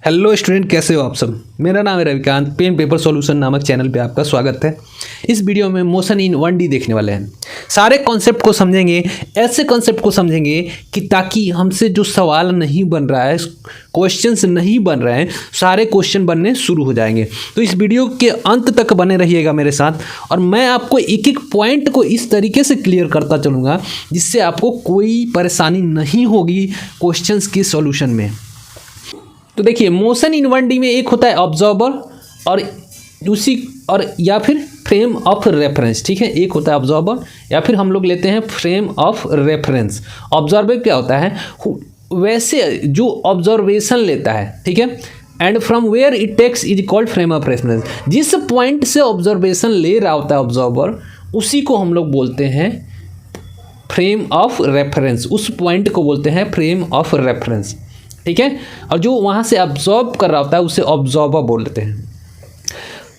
Hello student, कैसे हो आप सब। मेरा नाम है रविकांत। पेन पेपर सॉल्यूशन नामक चैनल पे आपका स्वागत है। इस वीडियो में मोशन इन 1D देखने वाले हैं। सारे कॉन्सेप्ट को समझेंगे, ऐसे कॉन्सेप्ट को समझेंगे कि ताकि हमसे जो सवाल नहीं बन रहा है, क्वेश्चंस नहीं बन रहे हैं, सारे क्वेश्चन बनने शुरू हो जाएंगे। तो इस वीडियो के अंत तक बने रहिएगा मेरे साथ, और मैं आपको एक एक पॉइंट को इस तरीके से क्लियर करता चलूँगा जिससे आपको कोई परेशानी नहीं होगी क्वेश्चंस के सॉल्यूशन में। तो देखिए, मोशन इन 1D में एक होता है ऑब्जर्वर और या फिर फ्रेम ऑफ रेफरेंस। ठीक है, एक होता है ऑब्जर्वर या फिर हम लोग लेते हैं फ्रेम ऑफ रेफरेंस। ऑब्जर्वर क्या होता है, वैसे जो ऑब्जर्वेशन लेता है, ठीक है, and from where it takes is called frame of reference. जिस पॉइंट से ऑब्जर्वेशन ले रहा होता है ऑब्जर्वर, उसी को हम लोग बोलते हैं फ्रेम ऑफ रेफरेंस। उस पॉइंट को बोलते हैं फ्रेम ऑफ रेफरेंस। ठीक है, और जो वहाँ से ऑब्जर्व कर रहा होता है उसे ऑब्जर्वर बोलते हैं।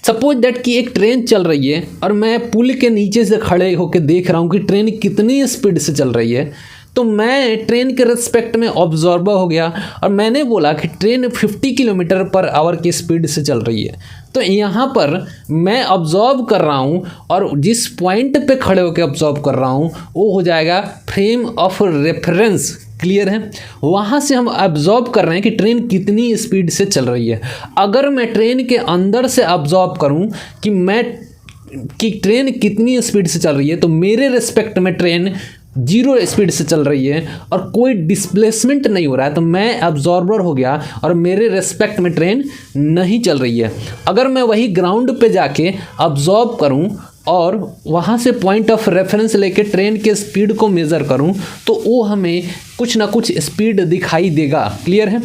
सपोज दैट कि एक ट्रेन चल रही है और मैं पुल के नीचे से खड़े होकर देख रहा हूँ कि ट्रेन कितनी स्पीड से चल रही है, तो मैं ट्रेन के रिस्पेक्ट में ऑब्जर्वर हो गया और मैंने बोला कि ट्रेन 50 किलोमीटर पर आवर की स्पीड से चल रही है। तो यहाँ पर मैं ऑब्जर्व कर रहा हूँ और जिस पॉइंट पे खड़े होकर ऑब्जर्व कर रहा हूँ वो हो जाएगा फ्रेम ऑफ रेफरेंस। क्लियर है, वहाँ से हम ऑब्जर्व कर रहे हैं कि ट्रेन कितनी स्पीड से चल रही है। अगर मैं ट्रेन के अंदर से ऑब्जर्व करूँ कि ट्रेन कितनी स्पीड से चल रही है, तो मेरे रिस्पेक्ट में ट्रेन 0 स्पीड से चल रही है और कोई डिस्प्लेसमेंट नहीं हो रहा है, तो मैं ऑब्जर्वर हो गया और मेरे रिस्पेक्ट में ट्रेन नहीं चल रही है। अगर मैं वही ग्राउंड पे जाके ऑब्जर्व करूं और वहाँ से पॉइंट ऑफ रेफरेंस लेके ट्रेन के स्पीड को मेज़र करूं, तो वो हमें कुछ ना कुछ स्पीड दिखाई देगा। क्लियर है,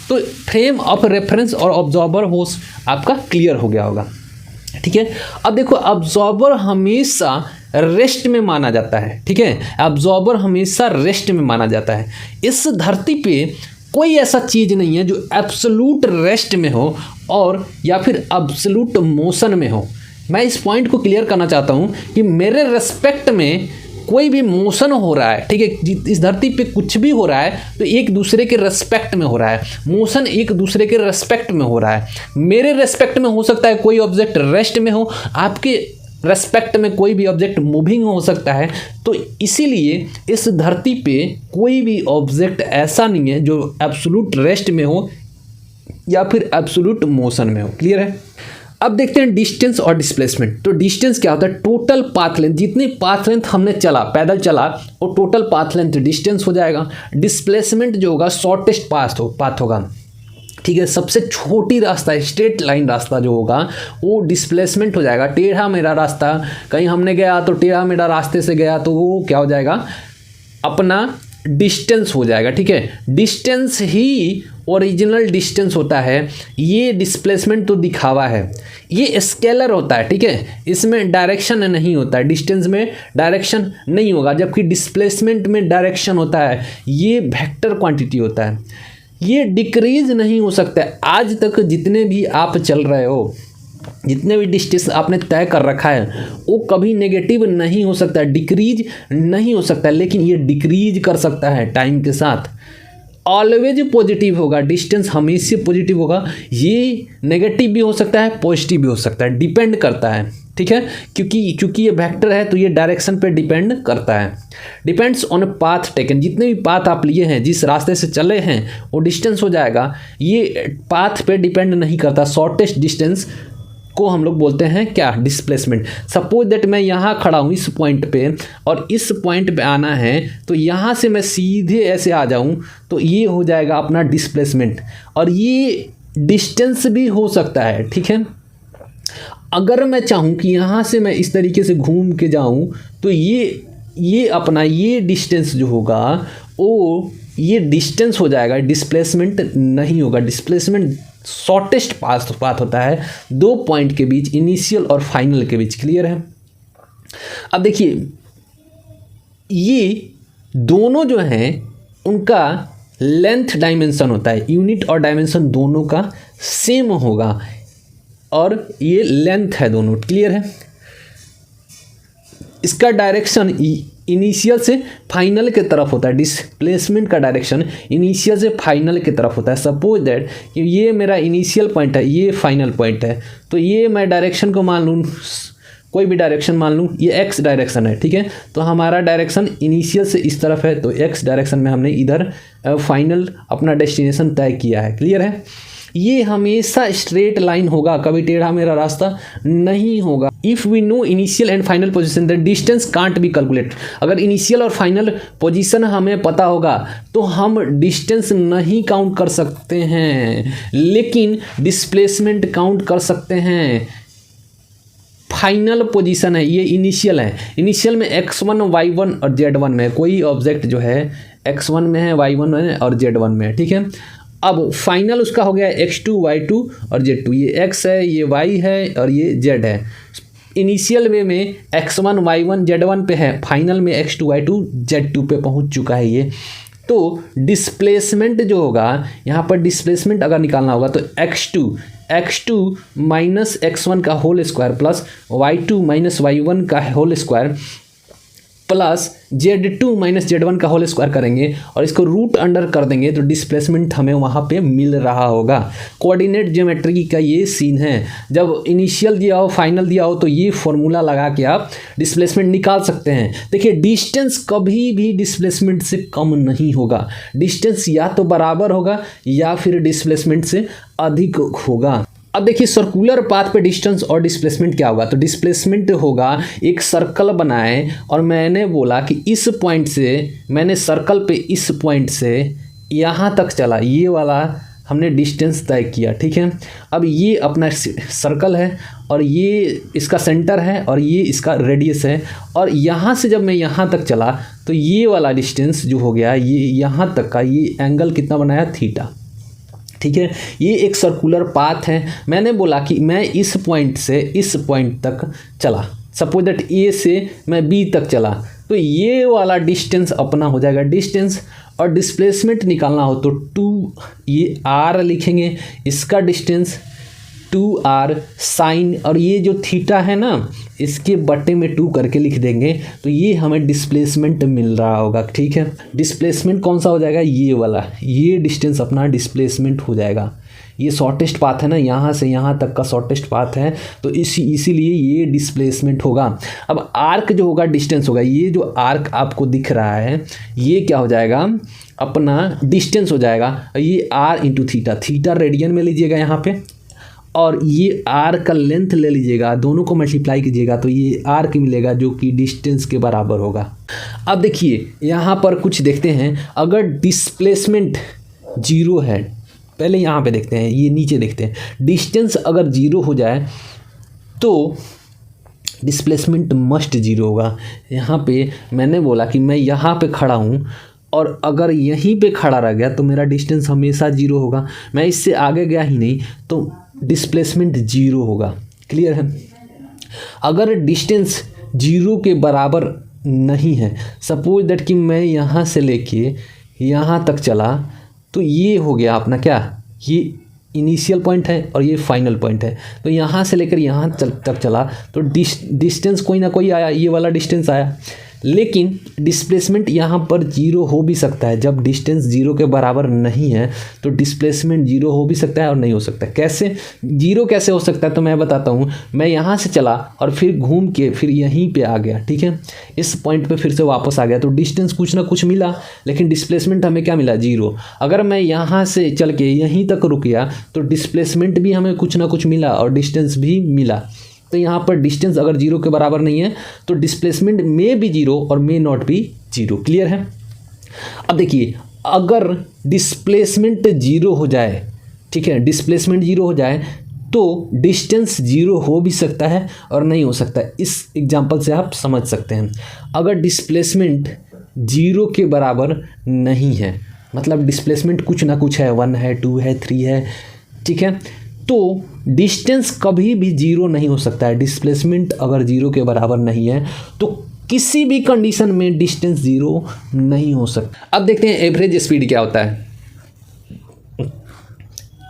तो फ्रेम ऑफ रेफरेंस और ऑब्जर्वर हो आपका क्लियर हो गया होगा। ठीक है, अब देखो, ऑब्जर्वर हमेशा रेस्ट में माना जाता है। ठीक है, ऑब्जर्वर हमेशा रेस्ट में माना जाता है। इस धरती पे कोई ऐसा चीज़ नहीं है जो एब्सोल्यूट रेस्ट में हो और या फिर एब्सोल्यूट मोशन में हो। मैं इस पॉइंट को क्लियर करना चाहता हूँ कि मेरे रेस्पेक्ट में कोई भी मोशन हो रहा है, ठीक है, इस धरती पे कुछ भी हो रहा है तो एक दूसरे के रेस्पेक्ट में हो रहा है। मोशन एक दूसरे के रेस्पेक्ट में हो रहा है। मेरे रेस्पेक्ट में हो सकता है कोई ऑब्जेक्ट रेस्ट में हो, आपके रेस्पेक्ट में कोई भी ऑब्जेक्ट मूविंग हो सकता है। तो इसीलिए इस धरती पे कोई भी ऑब्जेक्ट ऐसा नहीं है जो एब्सोल्यूट रेस्ट में हो या फिर एब्सोल्यूट मोशन में हो। क्लियर है, अब देखते हैं डिस्टेंस और डिस्प्लेसमेंट। तो डिस्टेंस क्या होता है, टोटल पाथ लेंथ, जितनी पाथ लेंथ हमने चला, पैदल चला, वो टोटल पाथ लेंथ डिस्टेंस हो जाएगा। डिस्प्लेसमेंट जो होगा शॉर्टेस्ट पाथ होगा। ठीक है, सबसे छोटी रास्ता, स्ट्रेट लाइन रास्ता जो होगा वो डिस्प्लेसमेंट हो जाएगा। टेढ़ा मेरा रास्ता, कहीं हमने गया तो टेढ़ा मेरा रास्ते से गया तो वो क्या हो जाएगा, अपना डिस्टेंस हो जाएगा। ठीक है, डिस्टेंस ही ओरिजिनल डिस्टेंस होता है। ये डिस्प्लेसमेंट तो दिखावा है, ये स्केलर होता है। ठीक है, इसमें डायरेक्शन नहीं होता है, डिस्टेंस में डायरेक्शन नहीं होगा, जबकि डिस्प्लेसमेंट में डायरेक्शन होता है। ये वेक्टर क्वांटिटी होता है, ये डिक्रीज नहीं हो सकता है। आज तक जितने भी आप चल रहे हो, जितने भी डिस्टेंस आपने तय कर रखा है, वो कभी नेगेटिव नहीं हो सकता है, डिक्रीज नहीं हो सकता है। लेकिन ये डिक्रीज कर सकता है टाइम के साथ। ऑलवेज पॉजिटिव होगा, डिस्टेंस हमेशा पॉजिटिव होगा। ये नेगेटिव भी हो सकता है, पॉजिटिव भी हो सकता है, डिपेंड करता है। ठीक है, क्योंकि ये वेक्टर है तो ये डायरेक्शन पे डिपेंड करता है। डिपेंड्स ऑन पाथ टेकन, जितने भी पाथ आप लिए हैं, जिस रास्ते से चले हैं, वो डिस्टेंस हो जाएगा। ये पाथ पे डिपेंड नहीं करता। शॉर्टेस्ट डिस्टेंस को हम लोग बोलते हैं क्या, डिस्प्लेसमेंट। सपोज दैट मैं यहाँ खड़ा हूँ इस पॉइंट पे और इस पॉइंट पे आना है, तो यहाँ से मैं सीधे ऐसे आ जाऊँ तो ये हो जाएगा अपना डिस्प्लेसमेंट, और ये डिस्टेंस भी हो सकता है। ठीक है, अगर मैं चाहूँ कि यहाँ से मैं इस तरीके से घूम के जाऊँ तो ये अपना ये डिस्टेंस जो होगा वो ये डिस्टेंस हो जाएगा, डिस्प्लेसमेंट नहीं होगा। डिस्प्लेसमेंट शॉर्टेस्ट पाथ होता है दो पॉइंट के बीच, इनिशियल और फाइनल के बीच। क्लियर है, अब देखिए, ये दोनों जो हैं उनका लेंथ डायमेंशन होता है, यूनिट और डायमेंशन दोनों का सेम होगा, और ये लेंथ है दोनों। क्लियर है, इसका डायरेक्शन इनिशियल से फाइनल के तरफ होता है, डिस्प्लेसमेंट का डायरेक्शन इनिशियल से फाइनल की तरफ होता है। सपोज दैट कि ये मेरा इनिशियल पॉइंट है, ये फाइनल पॉइंट है, तो ये मैं डायरेक्शन को मान लूँ, कोई भी डायरेक्शन मान लूँ, ये एक्स डायरेक्शन है, ठीक है। तो हमारा डायरेक्शन इनिशियल से इस तरफ है, तो एक्स डायरेक्शन में हमने इधर फाइनल अपना डेस्टिनेशन तय किया है। क्लियर है। ये हमेशा स्ट्रेट लाइन होगा, कभी टेढ़ा मेरा रास्ता नहीं होगा। If we know initial and final position the distance can't be calculate. अगर इनिशियल और फाइनल पोजीशन हमें पता होगा तो हम डिस्टेंस नहीं काउंट कर सकते हैं, लेकिन डिस्प्लेसमेंट काउंट कर सकते हैं। फाइनल पोजीशन है, ये इनिशियल है, इनिशियल में x1 y1 और z1 में, कोई ऑब्जेक्ट जो है x1 में है, y1 में है और z1 में है, ठीक है। अब फाइनल उसका हो गया x2 y2 और z2, ये x है, ये y है और ये z है। इनिशियल वे में x1 y1 z1 पे है, फाइनल में x2 y2 z2 पे पहुंच चुका है ये। तो डिस्प्लेसमेंट जो होगा यहाँ पर, डिस्प्लेसमेंट अगर निकालना होगा तो x2 माइनस x1 का whole square plus y2 minus y1 का whole square plus z2 minus z1 का होल स्क्वायर करेंगे और इसको रूट अंडर कर देंगे, तो डिस्प्लेसमेंट हमें वहाँ पे मिल रहा होगा। कोऑर्डिनेट ज्योमेट्री का ये सीन है। जब इनिशियल दिया हो, फाइनल दिया हो, तो ये फॉर्मूला लगा के आप डिस्प्लेसमेंट निकाल सकते हैं। देखिए डिस्टेंस कभी भी डिस्प्लेसमेंट से कम नहीं होगा, डिस्टेंस या तो बराबर होगा या फिर डिस्प्लेसमेंट से अधिक होगा। अब देखिए सर्कुलर पाथ पे डिस्टेंस और डिस्प्लेसमेंट क्या होगा, तो डिस्प्लेसमेंट होगा, एक सर्कल बनाए और मैंने बोला कि इस पॉइंट से, मैंने सर्कल पे इस पॉइंट से यहाँ तक चला, ये वाला हमने डिस्टेंस तय किया, ठीक है। अब ये अपना सर्कल है और ये इसका सेंटर है और ये इसका रेडियस है, और यहाँ से जब मैं यहाँ तक चला तो ये वाला डिस्टेंस जो हो गया, ये यहाँ तक का ये एंगल कितना बनाया, थीटा, ठीक है। ये एक सर्कुलर पाथ है। मैंने बोला कि मैं इस पॉइंट से इस पॉइंट तक चला, सपोज दैट ए से मैं बी तक चला, तो ये वाला डिस्टेंस अपना हो जाएगा डिस्टेंस। और डिस्प्लेसमेंट निकालना हो तो 2, ये r लिखेंगे, इसका डिस्टेंस 2r साइन, और ये जो थीटा है ना, इसके बट्टे में 2 करके लिख देंगे, तो ये हमें डिस्प्लेसमेंट मिल रहा होगा, ठीक है। डिस्प्लेसमेंट कौन सा हो जाएगा, ये वाला, ये डिस्टेंस अपना डिस्प्लेसमेंट हो जाएगा। ये शॉर्टेस्ट पाथ है ना, यहाँ से यहाँ तक का शॉर्टेस्ट पाथ है, तो इसीलिए ये डिस्प्लेसमेंट होगा। अब आर्क जो होगा डिस्टेंस होगा, ये जो आर्क आपको दिख रहा है ये क्या हो जाएगा, अपना डिस्टेंस हो जाएगा। ये r into theta, theta radian में लीजिएगा यहाँ पे, और ये r का लेंथ ले लीजिएगा, दोनों को मल्टीप्लाई कीजिएगा तो ये r की मिलेगा जो कि डिस्टेंस के बराबर होगा। अब देखिए यहाँ पर कुछ देखते हैं, अगर डिस्प्लेसमेंट 0 है, पहले यहाँ पे देखते हैं, ये नीचे देखते हैं, डिस्टेंस अगर 0 हो जाए तो डिस्प्लेसमेंट मस्ट 0 होगा। यहाँ पे मैंने बोला कि मैं यहाँ पे खड़ा हूँ और अगर यहीं पे खड़ा रह गया तो मेरा डिस्टेंस हमेशा 0 होगा, मैं इससे आगे गया ही नहीं तो डिस्प्लेसमेंट 0 होगा। क्लियर है। अगर डिस्टेंस 0 के बराबर नहीं है, सपोज दैट कि मैं यहाँ से लेके यहाँ तक चला, तो ये हो गया अपना क्या, ये इनिशियल पॉइंट है और ये फाइनल पॉइंट है, तो यहाँ से लेकर यहाँ तक चला तो डिस्टेंस कोई ना कोई आया, ये वाला डिस्टेंस आया। लेकिन डिस्प्लेसमेंट यहाँ पर 0 हो भी सकता है, जब डिस्टेंस 0 के बराबर नहीं है तो डिस्प्लेसमेंट 0 हो भी सकता है और नहीं हो सकता है। कैसे 0 कैसे हो सकता है, तो मैं बताता हूँ। मैं यहाँ से चला और फिर घूम के फिर यहीं पे आ गया, ठीक है, इस पॉइंट पे फिर से वापस आ गया, तो डिस्टेंस कुछ ना कुछ मिला, लेकिन डिस्प्लेसमेंट हमें क्या मिला, 0। अगर मैं यहाँ से चल के यहीं तक रुक गया तो डिस्प्लेसमेंट भी हमें कुछ ना कुछ मिला और डिस्टेंस भी मिला। तो यहाँ पर डिस्टेंस अगर 0 के बराबर नहीं है तो डिस्प्लेसमेंट में भी 0 और मे नॉट भी 0। क्लियर है। अब देखिए अगर डिस्प्लेसमेंट 0 हो जाए, ठीक है, डिस्प्लेसमेंट 0 हो जाए तो डिस्टेंस 0 हो भी सकता है और नहीं हो सकता है। इस एग्जांपल से आप समझ सकते हैं। अगर डिस्प्लेसमेंट 0 के बराबर नहीं है, मतलब डिस्प्लेसमेंट कुछ ना कुछ है, 1 है, 2 है, 3 है, ठीक है, तो डिस्टेंस कभी भी 0 नहीं हो सकता है। डिस्प्लेसमेंट अगर 0 के बराबर नहीं है तो किसी भी कंडीशन में डिस्टेंस 0 नहीं हो सकता। अब देखते हैं एवरेज स्पीड क्या होता है।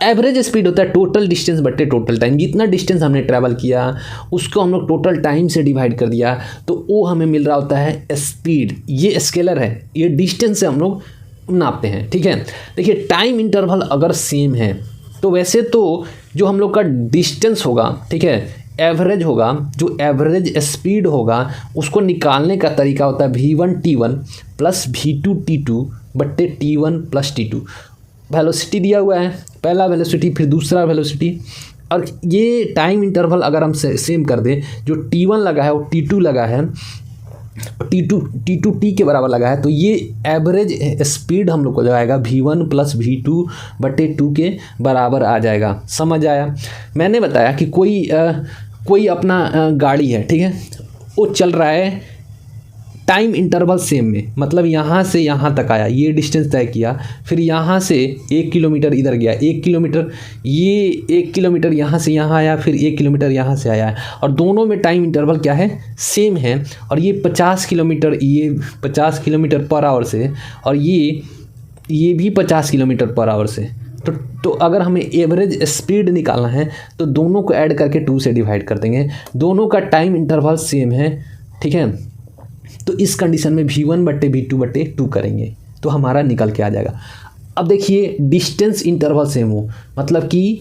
एवरेज स्पीड होता है टोटल डिस्टेंस बटे टोटल टाइम। जितना डिस्टेंस हमने ट्रैवल किया उसको हम लोग टोटल टाइम से डिवाइड कर दिया तो वो हमें मिल रहा होता है स्पीड। ये स्केलर है, ये डिस्टेंस से हम लोग नापते हैं, ठीक है। देखिए टाइम इंटरवल अगर सेम है तो वैसे तो जो हम लोग का डिस्टेंस होगा, ठीक है, एवरेज होगा, जो एवरेज स्पीड होगा उसको निकालने का तरीका होता है v1 t1 plus v2 t2 बट्टे t1 प्लस t2। वेलोसिटी दिया हुआ है, पहला वेलोसिटी फिर दूसरा वेलोसिटी, और ये टाइम इंटरवल अगर हम सेम कर दें, जो t1 लगा है वो t2 लगा है, T2 T के बराबर लगा है, तो ये एवरेज स्पीड हम लोग को जाएगा v1 प्लस v2 बटे 2 के बराबर आ जाएगा। समझ आया? मैंने बताया कि कोई अपना गाड़ी है, ठीक है, वो चल रहा है टाइम इंटरवल सेम में, मतलब यहाँ से यहाँ तक आया, ये डिस्टेंस तय किया, फिर यहाँ से 1 किलोमीटर इधर गया, 1 किलोमीटर, ये 1 किलोमीटर यहाँ से यहाँ आया, फिर 1 किलोमीटर यहाँ से आया है, और दोनों में टाइम इंटरवल क्या है, सेम है। और ये 50 किलोमीटर, ये 50 किलोमीटर पर आवर से, और ये भी 50 किलोमीटर पर आवर से। तो अगर हमें एवरेज स्पीड निकालना है तो दोनों को ऐड करके 2 से डिवाइड कर देंगे। दोनों का टाइम इंटरवल सेम है, ठीक है, तो इस कंडीशन में v1 बट्टे v2 बट्टे 2 करेंगे तो हमारा निकल के आ जाएगा। अब देखिए डिस्टेंस इंटरवल सेम हो, मतलब कि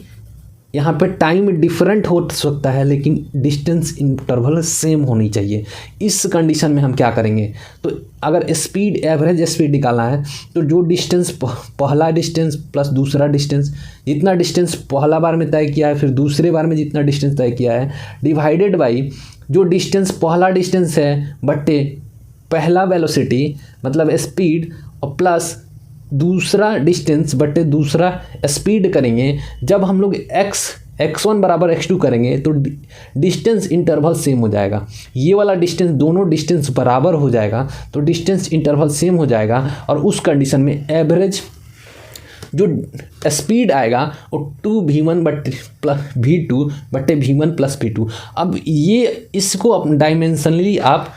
यहाँ पे टाइम डिफरेंट हो सकता है लेकिन डिस्टेंस इंटरवल सेम होनी चाहिए। इस कंडीशन में हम क्या करेंगे, तो अगर स्पीड एवरेज स्पीड निकालना है तो जो डिस्टेंस पहला डिस्टेंस प्लस दूसरा डिस्टेंस, जितना डिस्टेंस पहला बार में तय किया है फिर दूसरे बार में जितना डिस्टेंस तय किया है, डिवाइडेड बाई जो डिस्टेंस पहला डिस्टेंस है बट्टे पहला वेलोसिटी मतलब स्पीड, और प्लस दूसरा डिस्टेंस बटे दूसरा स्पीड करेंगे। जब हम लोग x1 बराबर x2 करेंगे तो डिस्टेंस इंटरवल सेम हो जाएगा। ये वाला डिस्टेंस, दोनों डिस्टेंस बराबर हो जाएगा तो डिस्टेंस इंटरवल सेम हो जाएगा, और उस कंडीशन में एवरेज जो स्पीड आएगा वो 2v1 बट्टे प्लस v2 बट्टे v1 प्लस v2। अब ये इसको डायमेंशनली आप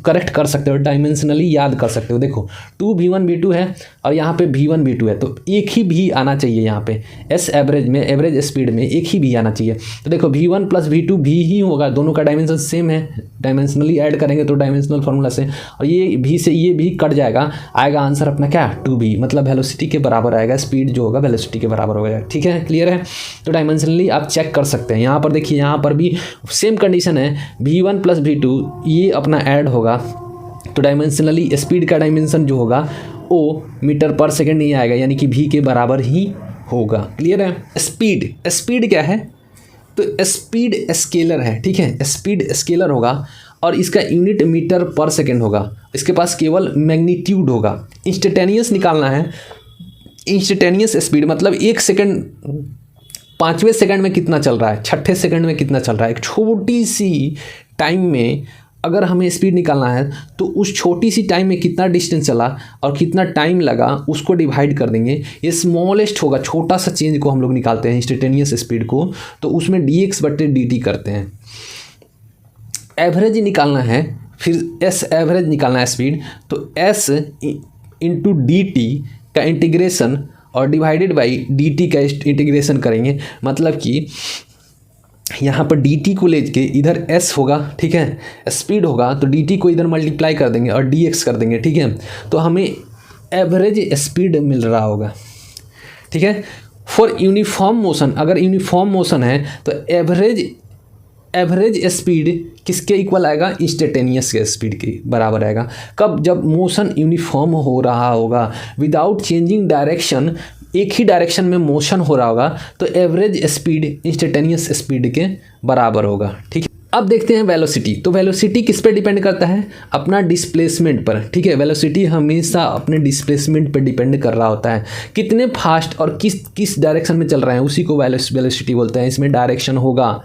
करेक्ट कर सकते हो, डायमेंशनली याद कर सकते हो। देखो 2v1 v2 है और यहाँ पे v1 v2 है, तो एक ही भी आना चाहिए यहाँ पे एस एवरेज में, एवरेज स्पीड में एक ही भी आना चाहिए। तो देखो v1 प्लस v2 भी ही होगा, दोनों का डायमेंशन सेम है, डायमेंशनली ऐड करेंगे तो डायमेंशनल फार्मूला से, और ये भी से ये भी कट जाएगा, आएगा आंसर अपना क्या 2v, मतलब वेलोसिटी के बराबर आएगा, स्पीड जो होगा वेलोसिटी के बराबर होगा। ठीक है, क्लियर है? तो डायमेंशनली आप चेक कर सकते हैं। यहाँ पर देखिए, यहाँ पर भी सेम कंडीशन है, v1 प्लस v2 ये अपना ऐड होगा तो डायमेंशनली स्पीड का डायमेंशन जो होगा वो मीटर पर सेकंड नहीं आएगा, यानी कि v के बराबर ही होगा। क्लियर है? स्पीड क्या है, तो स्पीड स्केलर है, ठीक है, स्पीड स्केलर होगा और इसका यूनिट मीटर पर सेकंड होगा, इसके पास केवल मैग्नीट्यूड होगा। इंस्टेंटेनियस निकालना है, इंस्टेंटेनियस स्पीड मतलब 1 सेकंड 5वें सेकंड में कितना चल रहा है, 6ठे सेकंड में कितना चल रहा है। एक छोटी सी टाइम में अगर हमें स्पीड निकालना है तो उस छोटी सी टाइम में कितना डिस्टेंस चला और कितना टाइम लगा उसको डिवाइड कर देंगे। ये स्मॉलेस्ट होगा, छोटा सा चेंज को हम लोग निकालते हैं इंस्टेंटेनियस स्पीड को, तो उसमें dx बटे dt करते हैं। एवरेज निकालना है, फिर s एवरेज निकालना है स्पीड, तो s इंटू dt का इंटीग्रेशन और डिवाइडेड बाई dt का इंटीग्रेशन करेंगे, मतलब कि यहाँ पर dt को लेके इधर s होगा, ठीक है, स्पीड होगा तो dt को इधर मल्टीप्लाई कर देंगे और dx कर देंगे, ठीक है, तो हमें एवरेज स्पीड मिल रहा होगा। ठीक है, फॉर यूनिफॉर्म मोशन, अगर यूनिफॉर्म मोशन है तो एवरेज स्पीड किसके इक्वल आएगा, इंस्टेंटेनियस के स्पीड के बराबर आएगा। कब, जब मोशन यूनिफॉर्म हो रहा होगा, विदाउट चेंजिंग डायरेक्शन, एक ही डायरेक्शन में मोशन हो रहा होगा, तो एवरेज स्पीड इंस्टेंटेनियस स्पीड के बराबर होगा। ठीक है, अब देखते हैं वेलोसिटी। तो वेलोसिटी किस पे डिपेंड करता है, अपना डिस्प्लेसमेंट पर। ठीक है, वेलोसिटी हमेशा अपने डिस्प्लेसमेंट पर डिपेंड कर रहा होता है, कितने फास्ट और किस डायरेक्शन में चल रहे हैं उसी को वेलोसिटी बोलते हैं। इसमें डायरेक्शन होगा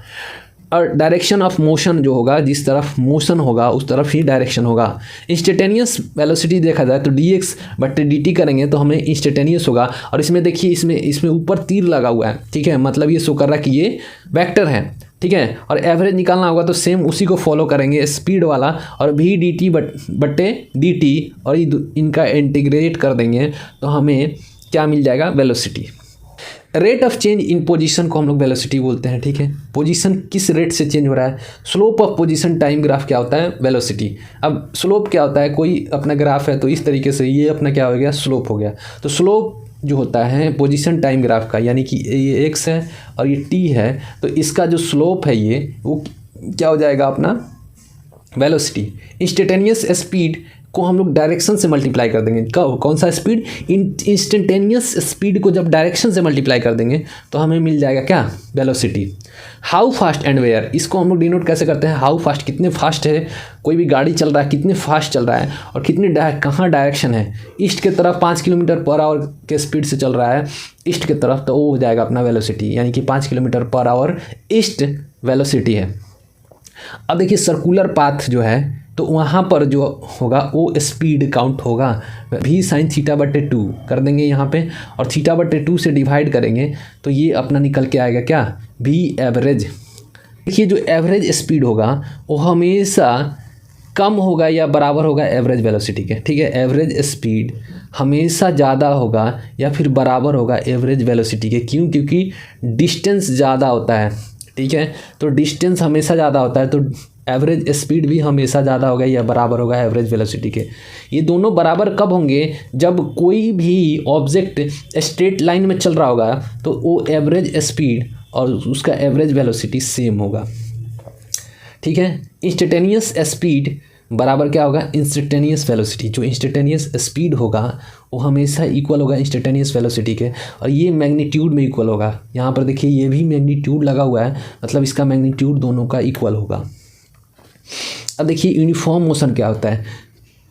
और डायरेक्शन ऑफ मोशन जो होगा, जिस तरफ मोशन होगा उस तरफ ही डायरेक्शन होगा। इंस्टेंटेनियस वेलोसिटी देखा जाए तो dx बटे dt करेंगे तो हमें इंस्टेंटेनियस होगा। और इसमें देखिए, इसमें ऊपर तीर लगा हुआ है, ठीक है, मतलब ये शो कर रहा है कि ये वेक्टर है। ठीक है, और एवरेज निकालना होगा तो सेम उसी को फॉलो करेंगे, स्पीड वाला, और v dt बटे dt और इनका इंटीग्रेट कर देंगे तो हमें क्या मिल जाएगा, velocity. Rate of change in position को हम लोग वेलोसिटी बोलते हैं, ठीक है। पोजीशन किस रेट से चेंज हो रहा है। Slope of position time graph क्या होता है, वेलोसिटी। अब स्लोप क्या होता है, कोई अपना ग्राफ है तो इस तरीके से ये अपना क्या हो गया, स्लोप हो गया। तो स्लोप जो होता है पोजीशन टाइम ग्राफ का, यानी कि ये एक्स है और ये टी है, तो इसका जो स्लोप है ये वो क्या हो जाएगा अपना वेलोसिटी। इंस्टेंटेनियस स्पीड को हम लोग डायरेक्शन से मल्टीप्लाई कर देंगे। कौन सा स्पीड, इंस्टेंटेनियस स्पीड को जब डायरेक्शन से मल्टीप्लाई कर देंगे तो हमें मिल जाएगा क्या, velocity. How fast and where, इसको हम लोग डिनोट कैसे करते हैं, हाउ फास्ट कितने फास्ट है, कोई भी गाड़ी चल रहा है कितने फास्ट चल रहा है और कितनी कहाँ डायरेक्शन है। ईस्ट के तरफ 5 किलोमीटर पर आवर के स्पीड से चल रहा है ईस्ट की तरफ, तो वो हो जाएगा अपना वेलोसिटी, यानी कि 5 kilometre per hour east velocity है। अब देखिए सर्कुलर पाथ जो है तो वहाँ पर जो होगा वो स्पीड काउंट होगा, v sin θ/2 कर देंगे यहाँ पे और θ/2 से डिवाइड करेंगे तो ये अपना निकल के आएगा क्या, v एवरेज। देखिए जो एवरेज स्पीड होगा वो हमेशा कम होगा या बराबर होगा एवरेज वेलोसिटी के, ठीक है। एवरेज स्पीड हमेशा ज़्यादा होगा या फिर बराबर होगा एवरेज वेलोसिटी के, क्यों, क्योंकि डिस्टेंस ज़्यादा होता है, ठीक है। तो डिस्टेंस हमेशा ज़्यादा होता है तो एवरेज स्पीड भी हमेशा ज़्यादा होगा या बराबर होगा एवरेज वेलोसिटी के। ये दोनों बराबर कब होंगे, जब कोई भी ऑब्जेक्ट स्ट्रेट लाइन में चल रहा होगा तो वो एवरेज स्पीड और उसका एवरेज वेलोसिटी सेम होगा, ठीक है। इंस्टेंटेनियस स्पीड बराबर क्या होगा, इंस्टेंटेनियस वेलोसिटी। जो इंस्टेंटेनियस स्पीड होगा वो हमेशा इक्वल होगा इंस्टेंटेनियस वेलोसिटी के और ये मैग्नीट्यूड में इक्वल होगा। यहाँ पर देखिए ये भी मैग्नीट्यूड लगा हुआ है, मतलब इसका मैग्नीट्यूड दोनों का इक्वल होगा। अब देखिए यूनिफॉर्म मोशन क्या होता है,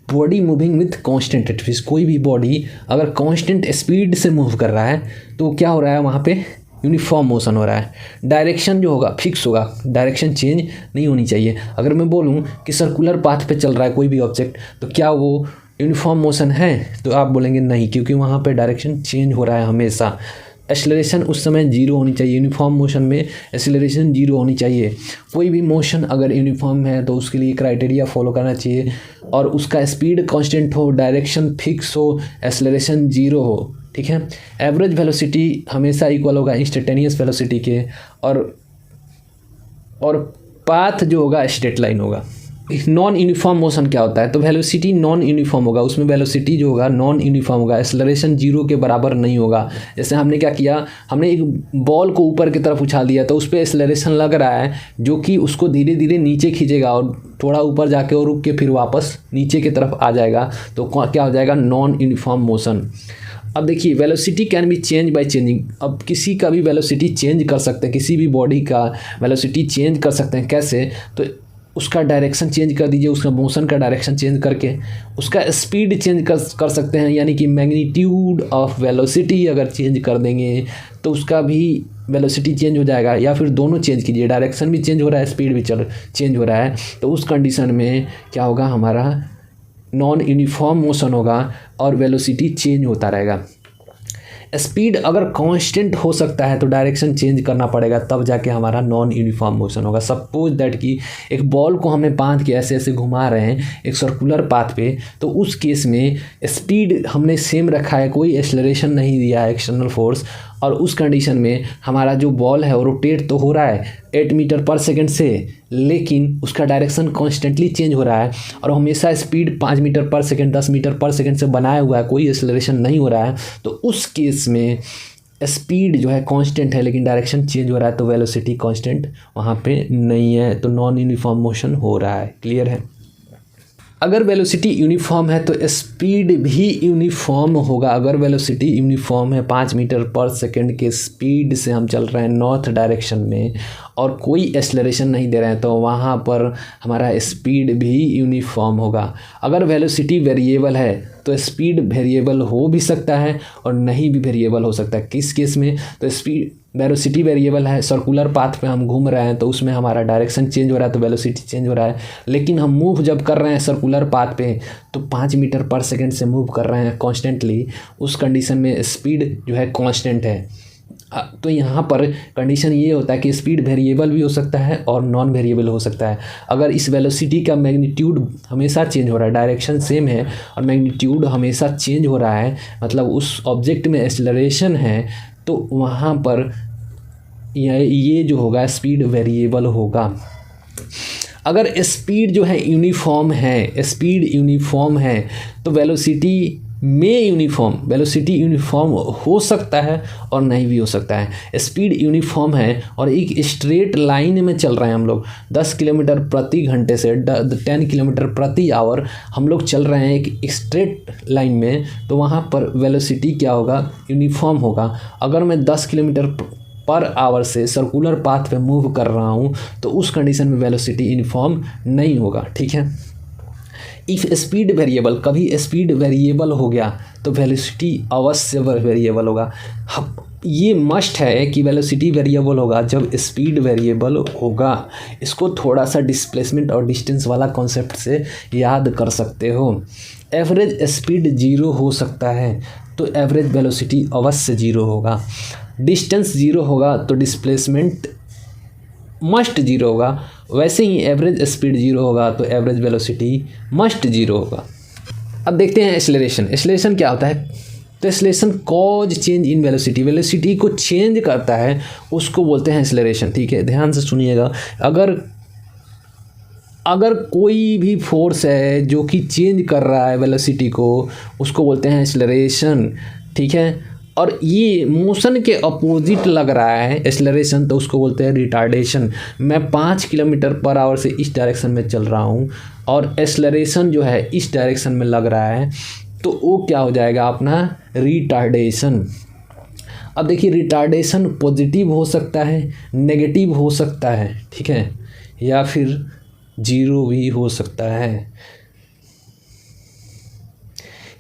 body moving with constant rate. कोई भी बॉडी अगर कांस्टेंट स्पीड से मूव कर रहा है तो क्या हो रहा है, वहाँ पे यूनिफॉर्म मोशन हो रहा है। डायरेक्शन जो होगा फिक्स होगा, डायरेक्शन चेंज नहीं होनी चाहिए। अगर मैं बोलूँ कि सर्कुलर पाथ पे चल रहा है कोई भी ऑब्जेक्ट तो क्या वो यूनिफॉर्म मोशन है, तो आप बोलेंगे नहीं, क्योंकि वहाँ पे डायरेक्शन चेंज हो रहा है हमेशा। एक्सेलरेशन उस समय 0 होनी चाहिए, यूनिफॉर्म मोशन में एक्सेलरेशन 0 होनी चाहिए। कोई भी मोशन अगर यूनिफॉर्म है तो उसके लिए क्राइटेरिया फॉलो करना चाहिए और उसका स्पीड कांस्टेंट हो, डायरेक्शन फिक्स हो, एक्सेलरेशन 0 हो, ठीक है। एवरेज वेलोसिटी हमेशा इक्वल होगा इंस्टेंटेनियस वेलोसिटी के और पाथ जो होगा स्ट्रेट लाइन होगा। नॉन यूनिफॉर्म मोशन क्या होता है, तो वेलोसिटी नॉन यूनिफॉर्म होगा, उसमें वेलोसिटी जो होगा नॉन यूनिफॉर्म होगा, एक्सेलरेशन 0 के बराबर नहीं होगा। जैसे हमने क्या किया, हमने एक बॉल को ऊपर की तरफ उछाल दिया तो उस पर एक्सेलरेशन लग रहा है जो कि उसको धीरे धीरे नीचे खींचेगा और थोड़ा ऊपर जाके और रुक के फिर वापस नीचे की तरफ आ जाएगा, तो क्या हो जाएगा, नॉन यूनिफॉर्म मोशन। अब देखिए velocity can be change by changing. अब किसी का भी वेलोसिटी चेंज कर सकते हैं, किसी भी बॉडी का वेलोसिटी चेंज कर सकते हैं। कैसे, तो उसका डायरेक्शन चेंज कर दीजिए, उसका मोशन का डायरेक्शन चेंज करके उसका स्पीड चेंज कर सकते हैं, यानी कि मैग्नीट्यूड ऑफ वेलोसिटी अगर चेंज कर देंगे तो उसका भी वेलोसिटी चेंज हो जाएगा। या फिर दोनों चेंज कीजिए, डायरेक्शन भी चेंज हो रहा है, स्पीड भी चेंज हो रहा है, तो उस कंडीशन में क्या होगा, हमारा नॉन यूनिफॉर्म मोशन होगा और वेलोसिटी चेंज होता रहेगा। स्पीड अगर कांस्टेंट हो सकता है तो डायरेक्शन चेंज करना पड़ेगा, तब जाके हमारा नॉन यूनिफॉर्म मोशन होगा। सपोज दैट कि एक बॉल को हमने बांध के ऐसे ऐसे घुमा रहे हैं एक सर्कुलर पाथ पे, तो उस केस में स्पीड हमने सेम रखा है, कोई एक्सेलरेशन नहीं दिया है एक्सटर्नल फोर्स, और उस कंडीशन में हमारा जो बॉल है वो रोटेट तो हो रहा है 8 मीटर पर सेकंड से, लेकिन उसका डायरेक्शन कॉन्स्टेंटली चेंज हो रहा है और हमेशा स्पीड 5 मीटर पर सेकंड 10 मीटर पर सेकंड से बनाया हुआ है, कोई एक्सेलरेशन नहीं हो रहा है। तो उस केस में स्पीड जो है कांस्टेंट है लेकिन डायरेक्शन चेंज हो रहा है, तो वेलोसिटी कांस्टेंट वहाँ पे नहीं है, तो नॉन यूनिफॉर्म मोशन हो रहा है। क्लियर है। अगर वेलोसिटी यूनिफॉर्म है तो स्पीड भी यूनिफॉर्म होगा। अगर वेलोसिटी यूनिफॉर्म है 5 मीटर पर सेकंड के स्पीड से हम चल रहे हैं नॉर्थ डायरेक्शन में और कोई एक्सेलरेशन नहीं दे रहे हैं, तो वहाँ पर हमारा स्पीड भी यूनिफॉर्म होगा। अगर वेलोसिटी वेरिएबल है तो स्पीड वेरिएबल हो भी सकता है और नहीं भी वेरिएबल हो सकता है। किस केस में, तो स्पीड वेलोसिटी वेरिएबल है, सर्कुलर पाथ पे हम घूम रहे हैं तो उसमें हमारा डायरेक्शन चेंज हो रहा है तो वेलोसिटी चेंज हो रहा है। लेकिन हम मूव जब कर रहे हैं सर्कुलर पाथ पे तो 5 मीटर पर सेकंड से मूव कर रहे हैं कॉन्स्टेंटली, उस कंडीशन में स्पीड जो है कांस्टेंट है। तो यहाँ पर कंडीशन ये होता है कि स्पीड वेरिएबल भी हो सकता है और नॉन वेरिएबल हो सकता है। अगर इस वेलोसिटी का मैग्नीट्यूड हमेशा चेंज हो रहा है, डायरेक्शन सेम है और मैग्नीट्यूड हमेशा चेंज हो रहा है, मतलब उस ऑब्जेक्ट में एक्सेलरेशन है, तो वहाँ पर ये जो होगा स्पीड वेरिएबल होगा। अगर स्पीड जो है यूनिफॉर्म है, स्पीड यूनिफॉर्म है, तो वेलोसिटी यूनिफॉर्म हो सकता है और नहीं भी हो सकता है। स्पीड यूनिफॉर्म है और एक स्ट्रेट लाइन में चल रहे हैं हम लोग 10 किलोमीटर प्रति घंटे से 10 किलोमीटर प्रति आवर हम लोग चल रहे हैं एक स्ट्रेट लाइन में, तो वहाँ पर वेलोसिटी क्या होगा, यूनिफॉर्म होगा। अगर मैं 10 किलोमीटर पर आवर से सर्कुलर पाथ पे मूव कर रहा हूँ तो उस कंडीशन में वेलोसिटी यूनिफॉर्म नहीं होगा, ठीक है। इफ़ स्पीड वेरिएबल, कभी स्पीड वेरिएबल हो गया तो वेलोसिटी अवश्य वेरिएबल होगा। ये मस्ट है कि वेलोसिटी वेरिएबल होगा जब स्पीड वेरिएबल होगा। इसको थोड़ा सा डिस्प्लेसमेंट और डिस्टेंस वाला कॉन्सेप्ट से याद कर सकते हो। एवरेज स्पीड 0 हो सकता है तो एवरेज वेलोसिटी अवश्य 0 होगा। डिस्टेंस 0 होगा तो डिस्प्लेसमेंट मस्ट 0 होगा। वैसे ही एवरेज स्पीड 0 होगा तो एवरेज वेलोसिटी मस्ट 0 होगा। अब देखते हैं एक्सेलरेशन क्या होता है। तो acceleration cause change in velocity को चेंज करता है, उसको बोलते हैं एक्सेलरेशन, ठीक है। ध्यान से सुनिएगा, अगर कोई भी फोर्स है जो कि चेंज कर रहा है वेलोसिटी को, उसको बोलते हैं एक्सेलरेशन, ठीक है। और ये मोशन के अपोजिट लग रहा है एक्सेलरेशन, तो उसको बोलते हैं रिटार्डेशन। मैं 5 किलोमीटर पर आवर से इस डायरेक्शन में चल रहा हूँ और एक्सेलरेशन जो है इस डायरेक्शन में लग रहा है, तो वो क्या हो जाएगा अपना रिटार्डेशन। अब देखिए रिटार्डेशन पॉजिटिव हो सकता है, नेगेटिव हो सकता है, ठीक है, या फिर 0 भी हो सकता है।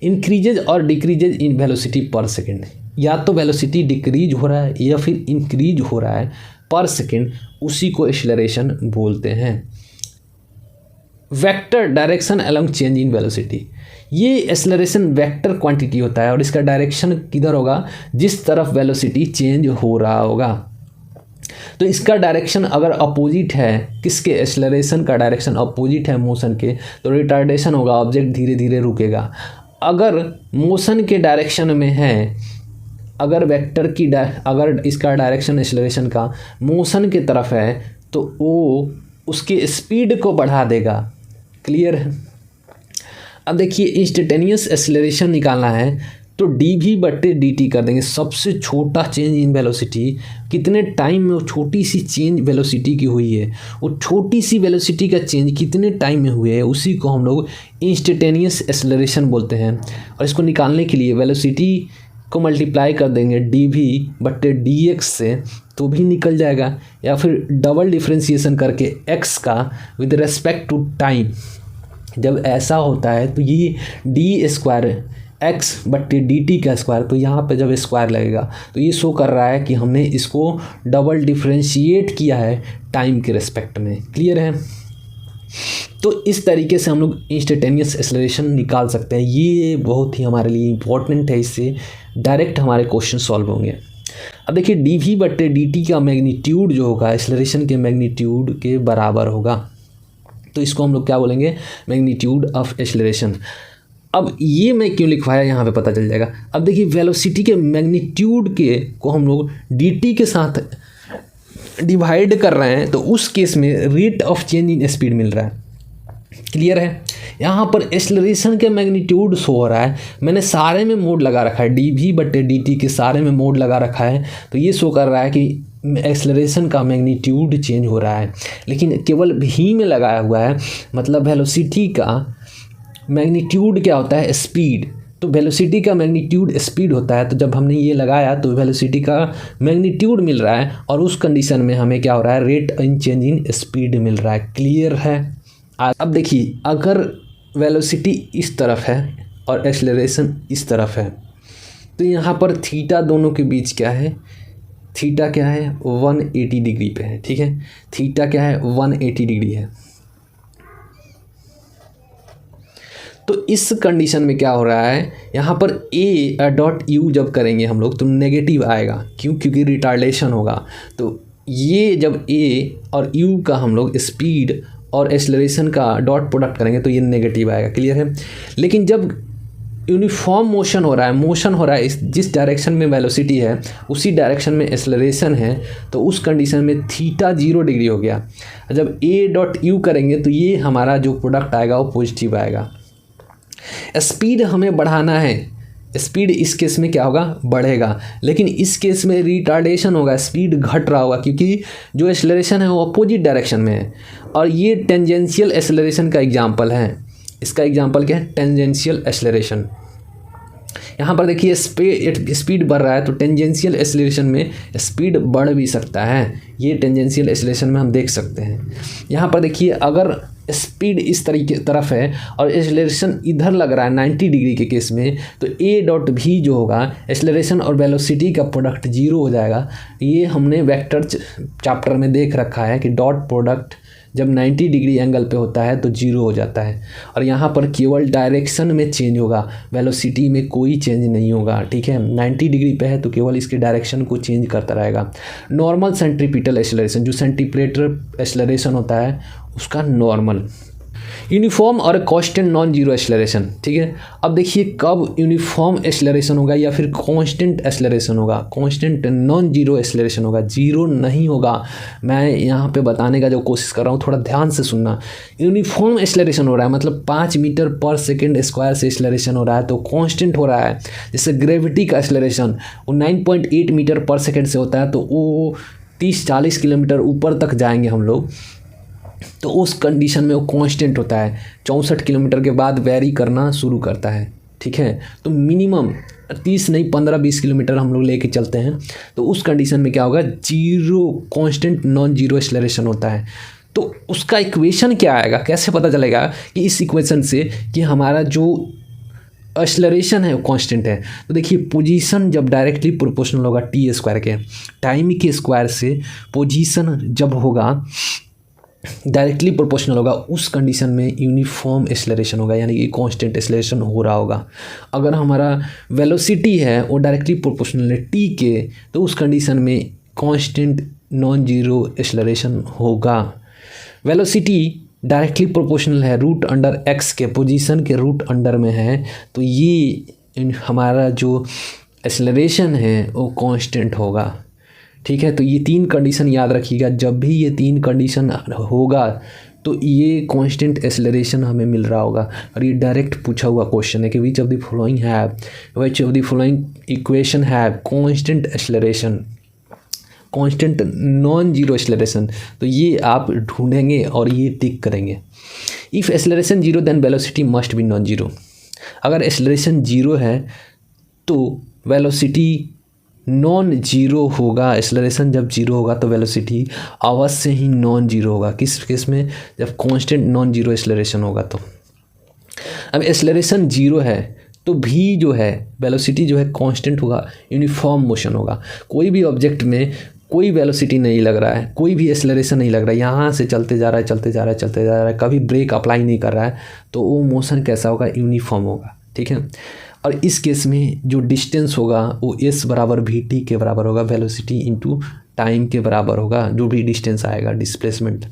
इंक्रीजेज और डिक्रीजेज इन वेलोसिटी पर सेकेंड, या तो वेलोसिटी डिक्रीज हो रहा है या फिर इंक्रीज हो रहा है पर सेकेंड, उसी को एक्सेलरेशन बोलते हैं। Vector direction along change in velocity, ये एक्सेलरेशन वेक्टर क्वांटिटी होता है और इसका डायरेक्शन किधर होगा, जिस तरफ वेलोसिटी चेंज हो रहा होगा। तो इसका डायरेक्शन अगर अपोजिट है, किसके, एक्सेलरेशन का डायरेक्शन अपोजिट है मोशन के, तो रिटार्डेशन होगा, ऑब्जेक्ट धीरे धीरे रुकेगा। अगर मोशन के डायरेक्शन में है, अगर वेक्टर की अगर इसका डायरेक्शन एक्सेलरेशन का मोशन की तरफ है तो वो उसके स्पीड को बढ़ा देगा। क्लियर है। अब देखिए इंस्टेंटेनियस एक्सेलरेशन निकालना है तो dv/dt कर देंगे। सबसे छोटा चेंज इन वेलोसिटी कितने टाइम में, वो छोटी सी चेंज वेलोसिटी की हुई है, वो छोटी सी वेलोसिटी का चेंज कितने टाइम में हुए है, उसी को हम लोग इंस्टेंटेनियस एक्सेलरेशन बोलते हैं। और इसको निकालने के लिए वेलोसिटी को मल्टीप्लाई कर देंगे dv/dx से तो भी निकल जाएगा, या फिर डबल डिफ्रेंशिएशन करके x का विद रेस्पेक्ट टू टाइम। जब ऐसा होता है तो ये d² x/dt का स्क्वायर, तो यहाँ पे जब स्क्वायर लगेगा तो ये शो कर रहा है कि हमने इसको डबल डिफ्रेंशिएट किया है टाइम के रेस्पेक्ट में। क्लियर है। तो इस तरीके से हम लोग इंस्टेंटेनियस एक्सेलरेशन निकाल सकते हैं। ये बहुत ही हमारे लिए इम्पोर्टेंट है, इससे डायरेक्ट हमारे क्वेश्चन सॉल्व होंगे। अब देखिए dv/dt का मैग्नीट्यूड जो होगा एक्सेलरेशन के मैग्नीट्यूड के बराबर होगा, तो इसको हम लोग क्या बोलेंगे, मैग्नीट्यूड ऑफ एक्सेलरेशन। अब ये मैं क्यों लिखवाया यहाँ पे पता चल जाएगा। अब देखिए वेलोसिटी के मैग्नीट्यूड के को हम लोग dt के साथ डिवाइड कर रहे हैं, तो उस केस में rate of change in speed मिल रहा है। क्लियर है। यहाँ पर एक्सेलरेशन के मैग्नीट्यूड शो हो रहा है, मैंने सारे में मोड लगा रखा है, dv/dt के सारे में मोड लगा रखा है, तो ये शो कर रहा है कि एक्सेलरेशन का मैग्नीट्यूड चेंज हो रहा है। लेकिन केवल भी में लगाया हुआ है, मतलब वेलोसिटी का मैग्नीट्यूड क्या होता है, स्पीड। तो वेलोसिटी का मैग्नीट्यूड स्पीड होता है, तो जब हमने ये लगाया तो वेलोसिटी का मैग्नीट्यूड मिल रहा है, और उस कंडीशन में हमें क्या हो रहा है, rate in change in speed मिल रहा है। क्लियर है। अब देखिए अगर वेलोसिटी इस तरफ है और एक्सेलरेशन इस तरफ है, तो यहाँ पर थीटा दोनों के बीच क्या है, थीटा क्या है 180 डिग्री पे है, ठीक है। थीटा क्या है 180 डिग्री है। तो इस कंडीशन में क्या हो रहा है, यहाँ पर a.u जब करेंगे हम लोग तो नेगेटिव आएगा, क्योंकि रिटार्डेशन होगा। तो ये जब a और u का हम लोग स्पीड और एक्सेलरेशन का डॉट प्रोडक्ट करेंगे तो ये नेगेटिव आएगा। क्लियर है। लेकिन जब यूनिफॉर्म मोशन हो रहा है जिस डायरेक्शन में वेलोसिटी है उसी डायरेक्शन में एक्सेलरेशन है, तो उस कंडीशन में थीटा 0 डिग्री हो गया। जब ए डॉट यू करेंगे तो ये हमारा जो प्रोडक्ट आएगा वो पॉजिटिव आएगा। स्पीड हमें बढ़ाना है, स्पीड इस केस में क्या होगा, बढ़ेगा, लेकिन इस केस में रिटार्डेशन होगा, स्पीड घट रहा होगा क्योंकि जो एक्सेलरेशन है वो अपोजिट डायरेक्शन में है। और ये टेंजेंशियल एक्सेलरेशन का एग्जांपल है। इसका एग्जांपल क्या है, टेंजेंशियल एक्सेलरेशन। यहाँ पर देखिए स्पीड बढ़ रहा है तो टेंजेंशियल एक्सेलरेशन में स्पीड बढ़ भी सकता है, ये टेंजेंशियल एक्सेलरेशन में हम देख सकते हैं। यहाँ पर देखिए अगर स्पीड इस तरफ है और एक्सेलरेशन इधर लग रहा है 90 डिग्री के केस में, तो ए डॉट भी जो होगा एक्सेलरेशन और वेलोसिटी का प्रोडक्ट 0 हो जाएगा। ये हमने वेक्टर चैप्टर में देख रखा है कि डॉट प्रोडक्ट जब 90 डिग्री एंगल पे होता है तो 0 हो जाता है। और यहाँ पर केवल डायरेक्शन में चेंज होगा, वेलोसिटी में कोई चेंज नहीं होगा। ठीक है, 90 डिग्री पे है तो केवल इसके डायरेक्शन को चेंज करता रहेगा। नॉर्मल सेंट्रीपिटल एक्सेलरेशन, जो सेंट्रीपिटल एक्सेलरेशन होता है उसका नॉर्मल। यूनिफॉर्म और कांस्टेंट नॉन जीरो एक्सेलरेशन। ठीक है, अब देखिए कब यूनिफॉर्म एक्सेलरेशन होगा या फिर कांस्टेंट एक्सेलरेशन होगा। कांस्टेंट नॉन जीरो एक्सेलरेशन होगा, जीरो नहीं होगा। मैं यहाँ पे बताने का जो कोशिश कर रहा हूँ थोड़ा ध्यान से सुनना। यूनिफॉर्म एक्सेलरेशन हो रहा है मतलब 5 मीटर पर सेकेंड स्क्वायर से एक्सेलरेशन हो रहा है तो कांस्टेंट हो रहा है। जैसे ग्रेविटी का एक्सेलरेशन वो 9.8 मीटर पर सेकेंड से होता है तो वो 30-40 किलोमीटर ऊपर तक जाएंगे हम लोग, तो उस कंडीशन में वो कांस्टेंट होता है। 64 किलोमीटर के बाद वेरी करना शुरू करता है। ठीक है, तो मिनिमम 30 नहीं 15-20 किलोमीटर हम लोग लेके चलते हैं तो उस कंडीशन में क्या होगा, zero constant non zero acceleration होता है। तो उसका इक्वेशन क्या आएगा, कैसे पता चलेगा कि इस इक्वेशन से कि हमारा जो एक्सेलरेशन है वो कांस्टेंट है। तो देखिए पोजीशन जब डायरेक्टली प्रोपोर्शनल होगा टी स्क्वायर के, टाइम के स्क्वायर से पोजीशन जब होगा डायरेक्टली प्रोपोर्शनल होगा, उस कंडीशन में यूनिफॉर्म एक्सेलरेशन होगा, यानी कि कांस्टेंट एक्सेलरेशन हो रहा होगा। अगर हमारा वेलोसिटी है वो डायरेक्टली प्रोपोर्शनल है टी के, तो उस कंडीशन में कांस्टेंट नॉन जीरो एक्सेलरेशन होगा। वेलोसिटी डायरेक्टली प्रोपोर्शनल है रूट अंडर एक्स के, पोजीशन के रूट अंडर में है, तो ये हमारा जो एक्सेलरेशन है वो कांस्टेंट होगा। ठीक है, तो ये 3 कंडीशन याद रखिएगा। जब भी ये 3 कंडीशन होगा तो ये कांस्टेंट एक्सेलरेशन हमें मिल रहा होगा। और ये डायरेक्ट पूछा हुआ क्वेश्चन है कि which of the following equation have constant acceleration, constant non zero acceleration. तो ये आप ढूंढेंगे और ये टिक करेंगे। If acceleration zero then velocity must be non zero. अगर एक्सेलरेशन जीरो है तो वेलोसिटी नॉन जीरो होगा। एक्सेलरेशन जब जीरो होगा तो वेलोसिटी अवश्य ही नॉन जीरो होगा। किस केस में, जब कांस्टेंट नॉन जीरो एक्सेलरेशन होगा। तो अब एक्सेलरेशन जीरो है तो भी जो है वेलोसिटी जो है कांस्टेंट होगा, यूनिफॉर्म मोशन होगा। कोई भी ऑब्जेक्ट में कोई वेलोसिटी नहीं लग रहा है, कोई भी एक्सेलरेशन नहीं लग रहा है, यहाँ से चलते जा रहा है चलते जा रहा है चलते जा रहा है, कभी ब्रेक अप्लाई नहीं कर रहा है, तो वो मोशन कैसा होगा, यूनिफॉर्म होगा। ठीक है, और इस केस में जो डिस्टेंस होगा वो s बराबर वी टी के बराबर होगा, वेलोसिटी इंटू टाइम के बराबर होगा, जो भी डिस्टेंस आएगा डिस्प्लेसमेंट।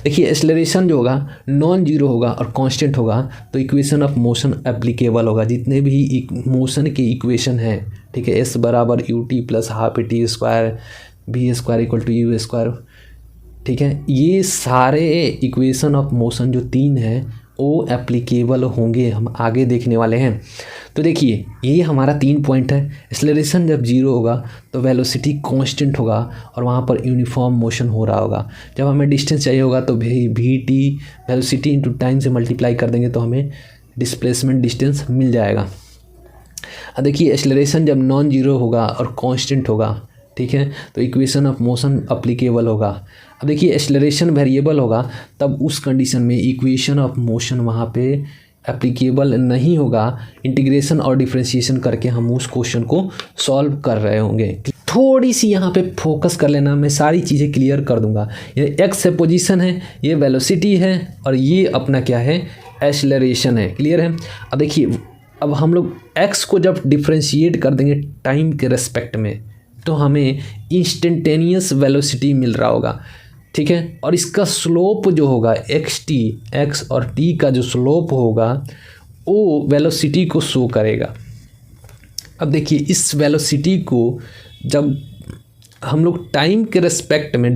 देखिए एक्सेलरेशन जो होगा नॉन जीरो होगा और कांस्टेंट होगा तो इक्वेशन ऑफ मोशन एप्लीकेबल होगा। जितने भी मोशन के इक्वेशन हैं, ठीक है, s बराबर u t plus half a t square v square equal to u square. ठीक है, ये सारे इक्वेशन ऑफ मोशन जो 3 हैं वो एप्लीकेबल होंगे, हम आगे देखने वाले हैं। तो देखिए ये हमारा 3 पॉइंट है। एक्सेलरेशन जब जीरो होगा तो वेलोसिटी कांस्टेंट होगा और वहाँ पर यूनिफॉर्म मोशन हो रहा होगा। जब हमें डिस्टेंस चाहिए होगा तो we T velocity into time से मल्टीप्लाई कर देंगे तो हमें डिस्प्लेसमेंट डिस्टेंस मिल जाएगा। अब देखिए एक्सेलरेशन जब नॉन जीरो होगा और कांस्टेंट होगा, ठीक है, तो इक्वेशन ऑफ मोशन अप्लीकेबल होगा। अब देखिए एक्सेलरेशन वेरिएबल होगा तब उस कंडीशन में इक्वेशन ऑफ मोशन वहाँ पे एप्लीकेबल नहीं होगा। इंटीग्रेशन और डिफरेंशिएशन करके हम उस क्वेश्चन को सॉल्व कर रहे होंगे। थोड़ी सी यहाँ पे फोकस कर लेना, मैं सारी चीज़ें क्लियर कर दूंगा। ये एक्स है पोजीशन है, ये वेलोसिटी है और ये अपना क्या है, एक्सेलरेशन है। क्लियर है। अब देखिए अब हम लोग एक्स को जब डिफ्रेंशिएट कर देंगे टाइम के रेस्पेक्ट में तो हमें इंस्टेंटेनियस वेलोसिटी मिल रहा होगा। ठीक है, और इसका स्लोप जो होगा एक्स और टी का जो स्लोप होगा वो वेलोसिटी को शो करेगा। अब देखिए इस वेलोसिटी को जब हम लोग टाइम के रिस्पेक्ट में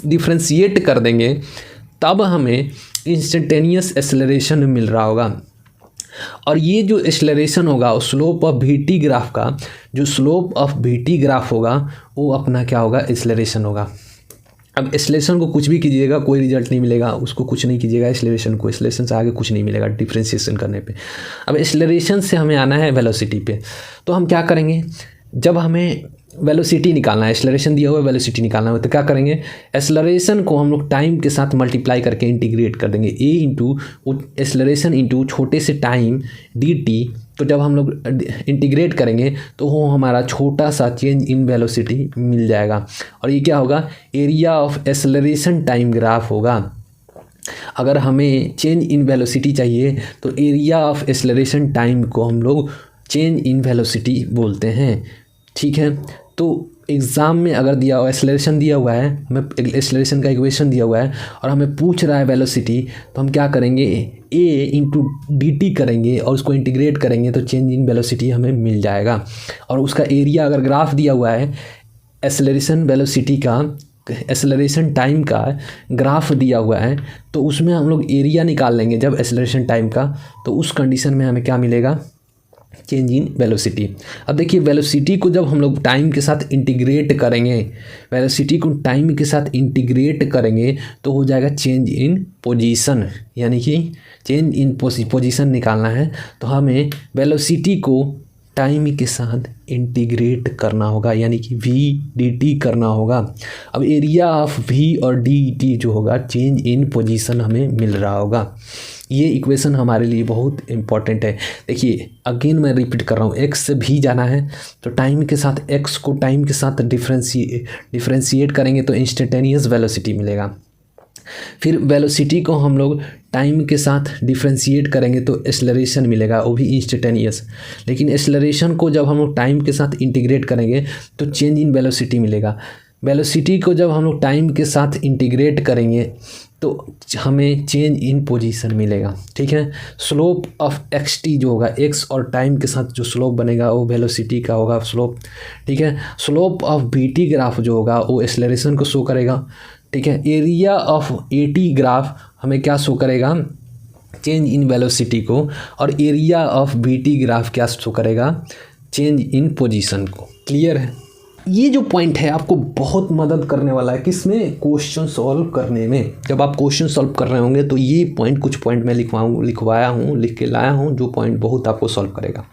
डिफ्रेंशिएट कर देंगे तब हमें इंस्टेंटेनियस एक्सेलरेशन मिल रहा होगा। और ये जो एक्सेलरेशन होगा स्लोप ऑफ वीटी ग्राफ का, जो स्लोप ऑफ वीटी ग्राफ होगा वो अपना क्या होगा, एक्सेलरेशन होगा। अब एक्सेलरेशन को कुछ भी कीजिएगा कोई रिजल्ट नहीं मिलेगा, उसको कुछ नहीं कीजिएगा एक्सेलरेशन को, एक्सेलरेशन से आगे कुछ नहीं मिलेगा डिफ्रेंशिएशन करने पे। अब एक्सेलरेशन से हमें आना है वेलोसिटी पे, तो हम क्या करेंगे, जब हमें वेलोसिटी निकालना है, एक्सेलरेशन दिया हुआ है वेलोसिटी निकालना है, तो क्या करेंगे, एक्सेलरेशन को हम लोग टाइम के साथ मल्टीप्लाई करके इंटीग्रेट कर देंगे, ए इंटू एक्सेलरेशन इंटू छोटे से टाइम डी टी। तो जब हम लोग इंटीग्रेट करेंगे तो वो हमारा छोटा सा चेंज इन वेलोसिटी मिल जाएगा। और ये क्या होगा, area of acceleration time graph होगा। अगर हमें चेंज इन वेलोसिटी चाहिए तो एरिया ऑफ एक्सेलरेशन टाइम को हम लोग चेंज इन वेलोसिटी बोलते हैं। ठीक है, तो एग्ज़ाम में अगर दिया हुआ एक्सेलरेशन दिया हुआ है, हमें एक्सेलरेशन का इक्वेशन दिया हुआ है और हमें पूछ रहा है वेलोसिटी, तो हम क्या करेंगे, ए इंटू डी टी करेंगे और उसको इंटीग्रेट करेंगे तो चेंज इन वेलोसिटी हमें मिल जाएगा। और उसका एरिया अगर ग्राफ दिया हुआ है एक्सेलरेशन वेलोसिटी का, एक्सेलरेशन टाइम का ग्राफ दिया हुआ है, तो उसमें हम लोग एरिया निकाल लेंगे जब एक्सेलरेशन टाइम का, तो उस कंडीशन में हमें क्या मिलेगा, चेंज इन वेलोसिटी। अब देखिए वेलोसिटी को जब हम लोग टाइम के साथ इंटीग्रेट करेंगे, वेलोसिटी को टाइम के साथ इंटीग्रेट करेंगे तो हो जाएगा चेंज इन पोजीशन, यानी कि चेंज इन पोजीशन निकालना है तो हमें वेलोसिटी को टाइम के साथ इंटीग्रेट करना होगा, यानी कि वी डी टी करना होगा। अब एरिया ऑफ वी और डी टी जो होगा चेंज इन पोजीशन हमें मिल रहा होगा। ये इक्वेशन हमारे लिए बहुत इंपॉर्टेंट है। देखिए अगेन मैं रिपीट कर रहा हूँ, एक्स से भी जाना है तो टाइम के साथ एक्स को टाइम के साथ डिफ्रेंशिएट करेंगे तो इंस्टेंटेनियस वेलोसिटी मिलेगा। फिर वेलोसिटी को हम लोग टाइम के साथ डिफ्रेंशिएट करेंगे तो एक्सेलरेशन मिलेगा, वो भी इंस्टेंटेनियस। लेकिन एक्सेलरेशन को जब हम लोग टाइम के साथ इंटीग्रेट करेंगे तो चेंज इन वेलोसिटी मिलेगा। वेलोसिटी को जब हम लोग टाइम के साथ इंटीग्रेट करेंगे तो हमें चेंज इन पोजीशन मिलेगा। ठीक है, स्लोप ऑफ एक्स टी जो होगा, एक्स और टाइम के साथ जो स्लोप बनेगा वो वेलोसिटी का होगा स्लोप। ठीक है, slope of v t graph जो होगा वो एक्सेलरेशन को शो करेगा। ठीक है, area of a t graph हमें क्या शो करेगा, चेंज इन वेलोसिटी को। और area of v t graph क्या शो करेगा, चेंज इन पोजीशन को। क्लियर है, ये जो पॉइंट है आपको बहुत मदद करने वाला है किसमें, क्वेश्चन सॉल्व करने में। जब आप क्वेश्चन सॉल्व कर रहे होंगे तो ये पॉइंट, कुछ पॉइंट मैं लिखवाया हूँ, लिख के लाया हूँ, जो पॉइंट बहुत आपको सॉल्व करेगा,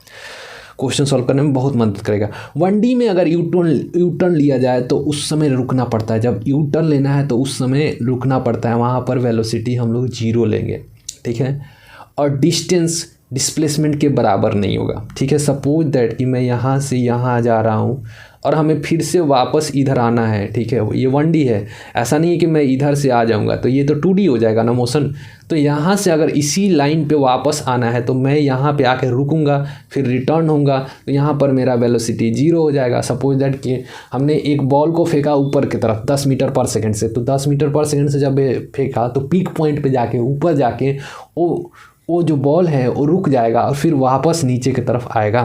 क्वेश्चन सॉल्व करने में बहुत मदद करेगा। 1D में अगर यू टर्न लिया जाए तो उस समय रुकना पड़ता है, जब यू टर्न लेना है तो उस समय रुकना पड़ता है, वहाँ पर वेलोसिटी हम लोग 0 लेंगे। ठीक है, और डिस्टेंस डिस्प्लेसमेंट के बराबर नहीं होगा। ठीक है, सपोज दैट कि मैं यहाँ से यहाँ जा रहा हूँ और हमें फिर से वापस इधर आना है। ठीक है, ये 1D है, ऐसा नहीं है कि मैं इधर से आ जाऊँगा तो ये तो 2D हो जाएगा ना मोशन। तो यहाँ से अगर इसी लाइन पे वापस आना है तो मैं यहाँ पे आके रुकूंगा, फिर रिटर्न होऊंगा, तो यहाँ पर मेरा वेलोसिटी 0 हो जाएगा। सपोज दैट कि हमने एक बॉल को फेंका ऊपर की तरफ 10 मीटर पर सेकंड से, तो 10 मीटर पर सेकंड से जब फेंका तो पीक पॉइंट पे जाके ऊपर जाके वो जो बॉल है वो रुक जाएगा और फिर वापस नीचे की तरफ आएगा।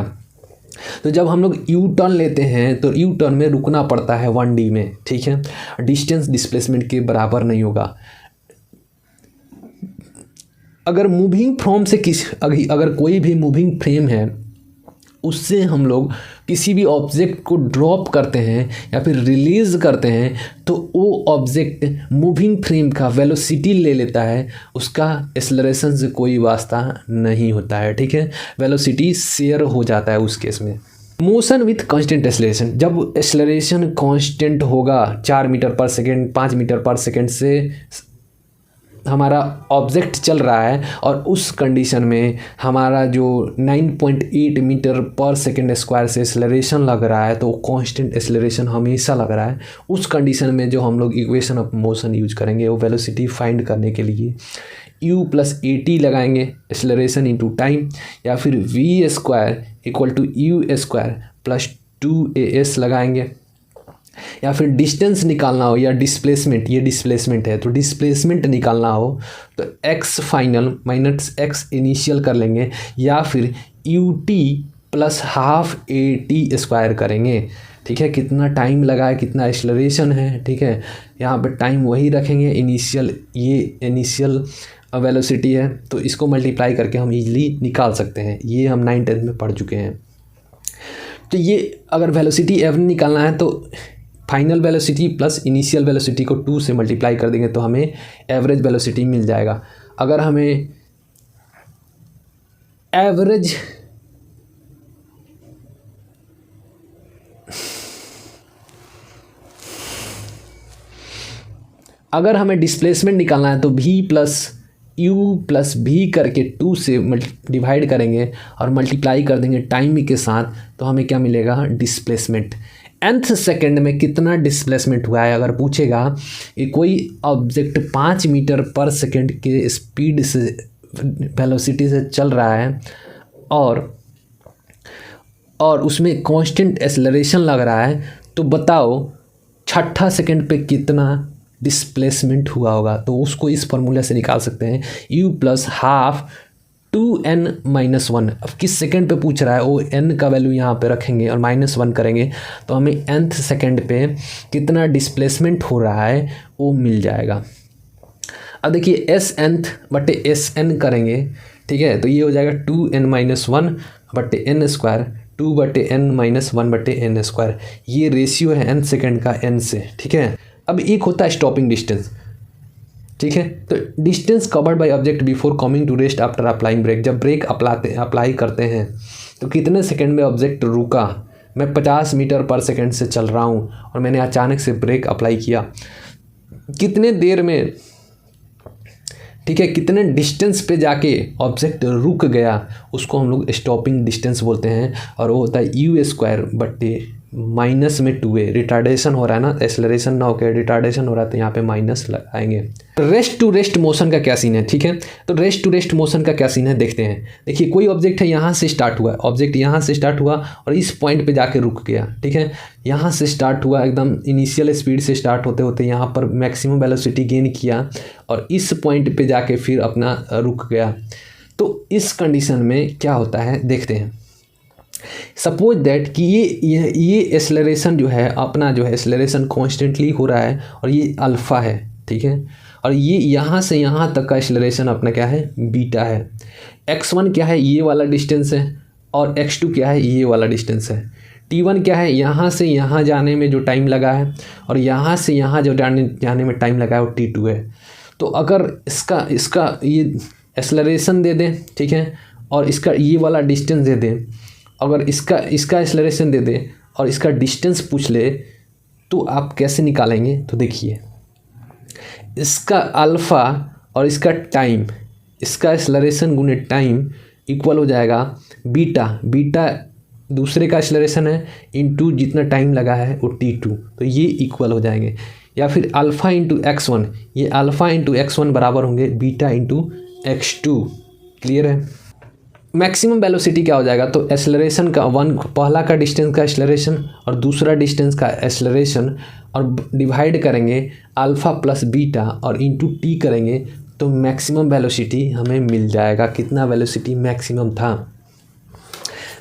तो जब हम लोग यू टर्न लेते हैं तो यू टर्न में रुकना पड़ता है 1D में। ठीक है, डिस्टेंस डिस्प्लेसमेंट के बराबर नहीं होगा। अगर मूविंग फ्रेम से अगर कोई भी मूविंग फ्रेम है उससे हम लोग किसी भी ऑब्जेक्ट को ड्रॉप करते हैं या फिर रिलीज़ करते हैं तो वो ऑब्जेक्ट मूविंग फ्रेम का वेलोसिटी ले लेता है, उसका एक्सेलरेशन से कोई वास्ता नहीं होता है। ठीक है, वेलोसिटी शेयर हो जाता है उस केस में। मोशन विथ कांस्टेंट एक्सेलरेशन, जब एक्सेलरेशन कांस्टेंट होगा 4 मीटर पर सेकेंड 5 मीटर पर सेकेंड से हमारा ऑब्जेक्ट चल रहा है और उस कंडीशन में हमारा जो 9.8 मीटर पर सेकेंड स्क्वायर से एक्सेलरेशन लग रहा है तो कांस्टेंट एक्सेलरेशन हमेशा लग रहा है। उस कंडीशन में जो हम लोग इक्वेशन ऑफ मोशन यूज करेंगे वो वेलोसिटी फाइंड करने के लिए u + at लगाएंगे, एक्सेलरेशन इंटू टाइम, या फिर v² = u² + 2as लगाएंगे। या फिर डिस्टेंस निकालना हो या डिस्प्लेसमेंट, ये डिस्प्लेसमेंट है तो डिस्प्लेसमेंट निकालना हो तो x final minus x initial कर लेंगे, या फिर you t plus half a t square करेंगे। ठीक है, कितना टाइम लगा है, कितना एक्सेलरेशन है, ठीक है, यहाँ पर टाइम वही रखेंगे, इनिशियल ये इनिशियल वेलोसिटी है तो इसको मल्टीप्लाई करके हम इजीली निकाल सकते हैं। ये हम 9th-10th में पढ़ चुके हैं। तो ये अगर वेलोसिटी एवरेज निकालना है तो final velocity plus initial velocity को 2 से मल्टीप्लाई कर देंगे तो हमें एवरेज वेलोसिटी मिल जाएगा। अगर हमें एवरेज अगर हमें डिस्प्लेसमेंट निकालना है तो v plus u plus v करके 2 से डिवाइड करेंगे और मल्टीप्लाई कर देंगे टाइम के साथ तो हमें क्या मिलेगा, डिस्प्लेसमेंट। nth सेकंड में कितना डिस्प्लेसमेंट हुआ है अगर पूछेगा कि कोई ऑब्जेक्ट 5 मीटर पर सेकंड के स्पीड से वेलोसिटी से चल रहा है और उसमें कांस्टेंट एक्सेलरेशन लग रहा है तो बताओ 6ठा सेकंड पे कितना डिस्प्लेसमेंट हुआ होगा। तो उसको इस फॉर्मूला से निकाल सकते हैं, u प्लस हाफ 2n-1। अब किस सेकंड पे पूछ रहा है वो n का वैल्यू यहाँ पे रखेंगे और -1 करेंगे तो हमें nth सेकंड पे कितना डिस्प्लेसमेंट हो रहा है वो मिल जाएगा। अब देखिए SNth बटे SN करेंगे, ठीक है, तो ये हो जाएगा 2n-1 बटे n स्क्वायर, 2 बटे n-1 बटे n स्क्वायर। ये रेशियो है n सेकंड का n से, ठीक है। अब एक होता है स्टॉपिंग डिस्टेंस, ठीक है, तो distance covered by object before coming to rest after applying brake. जब ब्रेक अप्लाई करते हैं तो कितने सेकंड में ऑब्जेक्ट रुका। मैं 50 मीटर पर सेकंड से चल रहा हूँ और मैंने अचानक से ब्रेक अप्लाई किया, कितने देर में, ठीक है, कितने डिस्टेंस पे जाके ऑब्जेक्ट रुक गया उसको हम लोग स्टॉपिंग डिस्टेंस बोलते हैं। और वो होता है u स्क्वायर बट्टे माइनस में 2a। रिटार्डेशन हो रहा है ना, एक्सेलरेशन ना होकर रिटार्डेशन हो रहा है तो यहाँ पे माइनस लगाएंगे। रेस्ट टू रेस्ट मोशन का क्या सीन है, ठीक है, तो रेस्ट टू रेस्ट मोशन का क्या सीन है देखते हैं। देखिए कोई ऑब्जेक्ट है, यहाँ से स्टार्ट हुआ, ऑब्जेक्ट यहाँ से स्टार्ट हुआ और इस पॉइंट पे जाके रुक गया, ठीक है, यहाँ से स्टार्ट हुआ, एकदम इनिशियल स्पीड से स्टार्ट होते होते यहाँ पर मैक्सिमम वेलोसिटी गेन किया और इस पॉइंट पे जाके फिर अपना रुक गया। तो इस कंडीशन में क्या होता है देखते हैं। सपोज दैट कि ये एक्सेलरेशन जो है, अपना जो है एक्सेलरेशन कॉन्स्टेंटली हो रहा है और ये अल्फ़ा है, ठीक है, और ये यहाँ से यहाँ तक का एक्सेलरेशन अपना क्या है, बीटा है। x1 क्या है, ये वाला डिस्टेंस है, और x2 क्या है, ये वाला डिस्टेंस है। t1 क्या है, यहाँ से यहाँ जाने में जो टाइम लगा है और यहाँ से यहाँ जो जाने में टाइम लगा है वो t2 है। तो अगर इसका ये एक्सेलरेशन दे दें, ठीक है, और इसका ये वाला डिस्टेंस दे दें, अगर इसका एक्सेलरेशन दे दे और इसका डिस्टेंस पूछ ले तो आप कैसे निकालेंगे। तो देखिए इसका अल्फ़ा और इसका टाइम, इसका एक्सेलरेशन गुने टाइम इक्वल हो जाएगा बीटा। बीटा दूसरे का एक्सेलरेशन है इनटू जितना टाइम लगा है वो t2, तो ये इक्वल हो जाएंगे। या फिर अल्फ़ा इंटू x1, ये अल्फ़ा इंटू x1 बराबर होंगे बीटा इंटू x2। क्लियर है। मैक्सिमम वेलोसिटी क्या हो जाएगा, तो एक्सेलरेशन का पहला का डिस्टेंस का एक्सेलरेशन और दूसरा डिस्टेंस का एक्सेलरेशन और डिवाइड करेंगे अल्फ़ा प्लस बीटा और इंटू टी करेंगे तो मैक्सिमम वेलोसिटी हमें मिल जाएगा। कितना वेलोसिटी मैक्सिमम था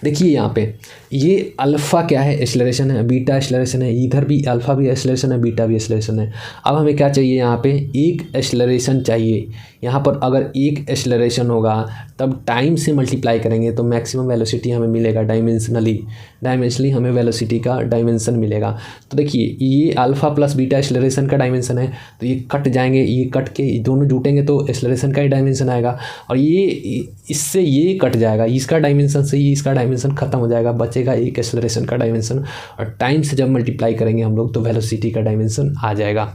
देखिए यहाँ पे, ये अल्फ़ा क्या है, एक्सेलरेशन है, बीटा एक्सेलरेशन है, इधर भी अल्फ़ा भी एक्सेलरेशन है, बीटा भी एक्सेलरेशन है। अब हमें क्या चाहिए, यहाँ पे एक एक्सेलरेशन चाहिए। यहाँ पर अगर एक एक्सेलरेशन होगा तब टाइम से मल्टीप्लाई करेंगे तो मैक्सिमम वेलोसिटी हमें मिलेगा डायमेंशनली हमें वेलोसिटी का डायमेंशन मिलेगा। तो देखिए ये अल्फ़ा प्लस बीटा एक्सेलरेशन का डायमेंशन है तो ये कट जाएंगे, ये कट के दोनों जुटेंगे तो एक्सेलरेशन का ही डायमेंशन आएगा, और ये इससे ये कट जाएगा, इसका डायमेंशन से ये इसका डायमेंशन खत्म हो जाएगा, बचेगा एक एक्सेलरेशन का डायमेंशन, और टाइम से जब मल्टीप्लाई करेंगे हम लोग तो वेलोसिटी का डायमेंशन आ जाएगा।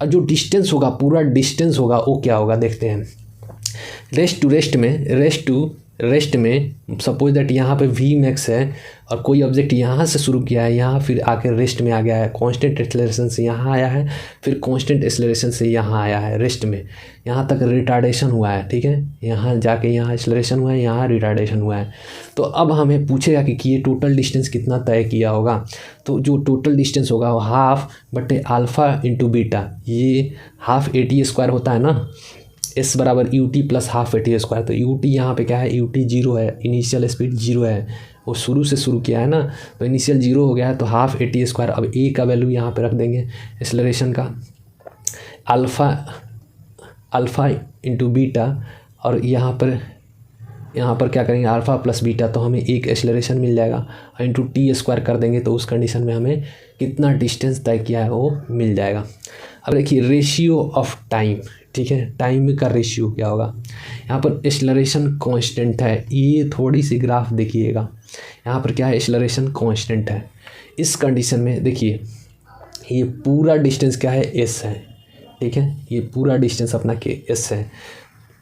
और जो डिस्टेंस होगा, पूरा डिस्टेंस होगा वो क्या होगा देखते हैं। रेस्ट टू रेस्ट में रेस्ट टू रेस्ट में सपोज दैट यहाँ पे वी मैक्स है और कोई ऑब्जेक्ट यहाँ से शुरू किया है, यहाँ फिर आके रेस्ट में आ गया है, कांस्टेंट एक्सेलरेशन से यहाँ आया है, फिर कांस्टेंट एक्सेलरेशन से यहाँ आया है रेस्ट में, यहाँ तक रिटार्डेशन हुआ है, ठीक है, यहाँ जाके यहाँ एक्सेलरेशन हुआ है, यहाँ रिटार्डेशन हुआ है। तो अब हमें पूछेगा कि ये टोटल डिस्टेंस कितना तय किया होगा। तो जो टोटल डिस्टेंस होगा वो हाफ बटे अल्फ़ा इंटू बीटा, ये हाफ AT² होता है ना, एस बराबर u t plus half AT²। तो यू टी यहाँ पे क्या है, यू टी 0 है, इनिशियल स्पीड 0 है, वो शुरू से शुरू किया है ना, तो इनिशियल 0 हो गया है, तो हाफ AT²। अब ए का वैल्यू यहाँ पे रख देंगे एक्सेलरेशन का, अल्फ़ा इंटू बीटा, और यहाँ पर क्या करेंगे अल्फ़ा प्लस बीटा, तो हमें एक एक्सेलरेशन मिल जाएगा, इंटू T² कर देंगे तो उस कंडीशन में हमें कितना डिस्टेंस तय किया है वो मिल जाएगा। अब देखिए रेशियो ऑफ टाइम, ठीक है, टाइम का रेशियो क्या होगा। यहाँ पर एक्सेलरेशन कांस्टेंट है, ये थोड़ी सी ग्राफ देखिएगा, यहाँ पर क्या है एक्सेलरेशन कांस्टेंट है। इस कंडीशन में देखिए ये पूरा डिस्टेंस क्या है, एस है, ठीक है, ये पूरा डिस्टेंस अपना के एस है,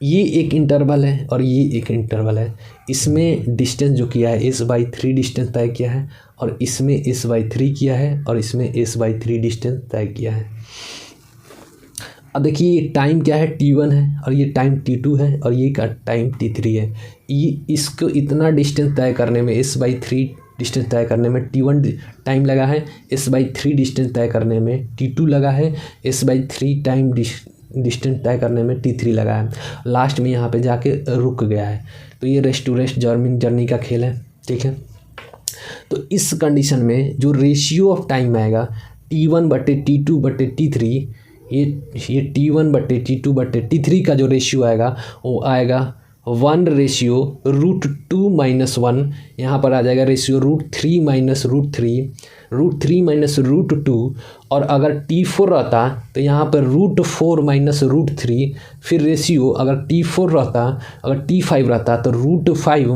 ये एक इंटरवल है और ये एक इंटरवल है। इसमें डिस्टेंस जो किया है S/3 डिस्टेंस तय किया है, और इसमें S/3 किया है, और इसमें S/3 डिस्टेंस तय किया है। अब देखिए ये टाइम क्या है, T1 है, और ये टाइम T2 है, और ये का टाइम T3 है। ये इसको इतना डिस्टेंस तय करने में S/3 डिस्टेंस तय करने में T1 टाइम लगा है, S/3 डिस्टेंस तय करने में T2 लगा है, S/3 टाइम डिस्टेंस तय करने में T3 लगा है, लास्ट में यहाँ पे जाके रुक गया है। तो ये रेस्ट टू रेस्ट जर्नी का खेल है, ठीक है। तो इस कंडीशन में जो रेशियो ऑफ टाइम आएगा T1 बटे T2 बटे T3, ये T1 बटे T2 बटे T3 का जो रेशियो आएगा वो आएगा 1/√2 - 1, यहाँ पर आ जाएगा रेशियो √3 - √3, √3 - √2, और अगर T4 रहता तो यहाँ पर √4 - √3, फिर रेशियो अगर T4 रहता, अगर T5 रहता तो √5 -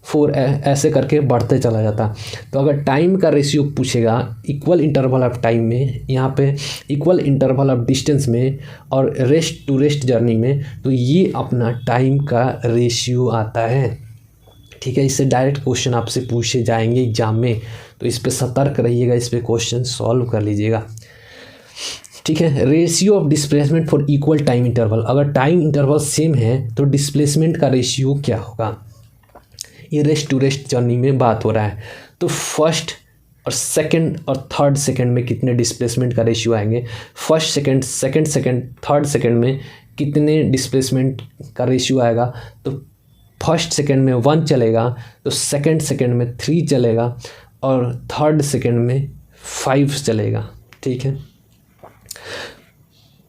√4, ऐसे करके बढ़ते चला जाता। तो अगर टाइम का रेशियो पूछेगा इक्वल इंटरवल ऑफ टाइम में, यहाँ पे इक्वल इंटरवल ऑफ डिस्टेंस में और रेस्ट टू रेस्ट जर्नी में, तो ये अपना टाइम का रेशियो आता है, ठीक है। इससे डायरेक्ट क्वेश्चन आपसे पूछे जाएंगे एग्जाम में, तो इस पे सतर्क रहिएगा, इस पे क्वेश्चन सॉल्व कर लीजिएगा, ठीक है। Ratio of displacement for equal time interval, अगर टाइम इंटरवल सेम है तो डिस्प्लेसमेंट का रेशियो क्या होगा, ये रेस्ट टू रेस्ट जर्नी में बात हो रहा है। तो फर्स्ट और सेकंड और थर्ड सेकंड में कितने डिस्प्लेसमेंट का रेशियो आएंगे, first second, second second, third second में कितने डिस्प्लेसमेंट का रेशियो आएगा। तो फर्स्ट सेकंड में 1 चलेगा, तो सेकंड सेकंड में 3 चलेगा, और थर्ड सेकंड में 5 चलेगा, ठीक है।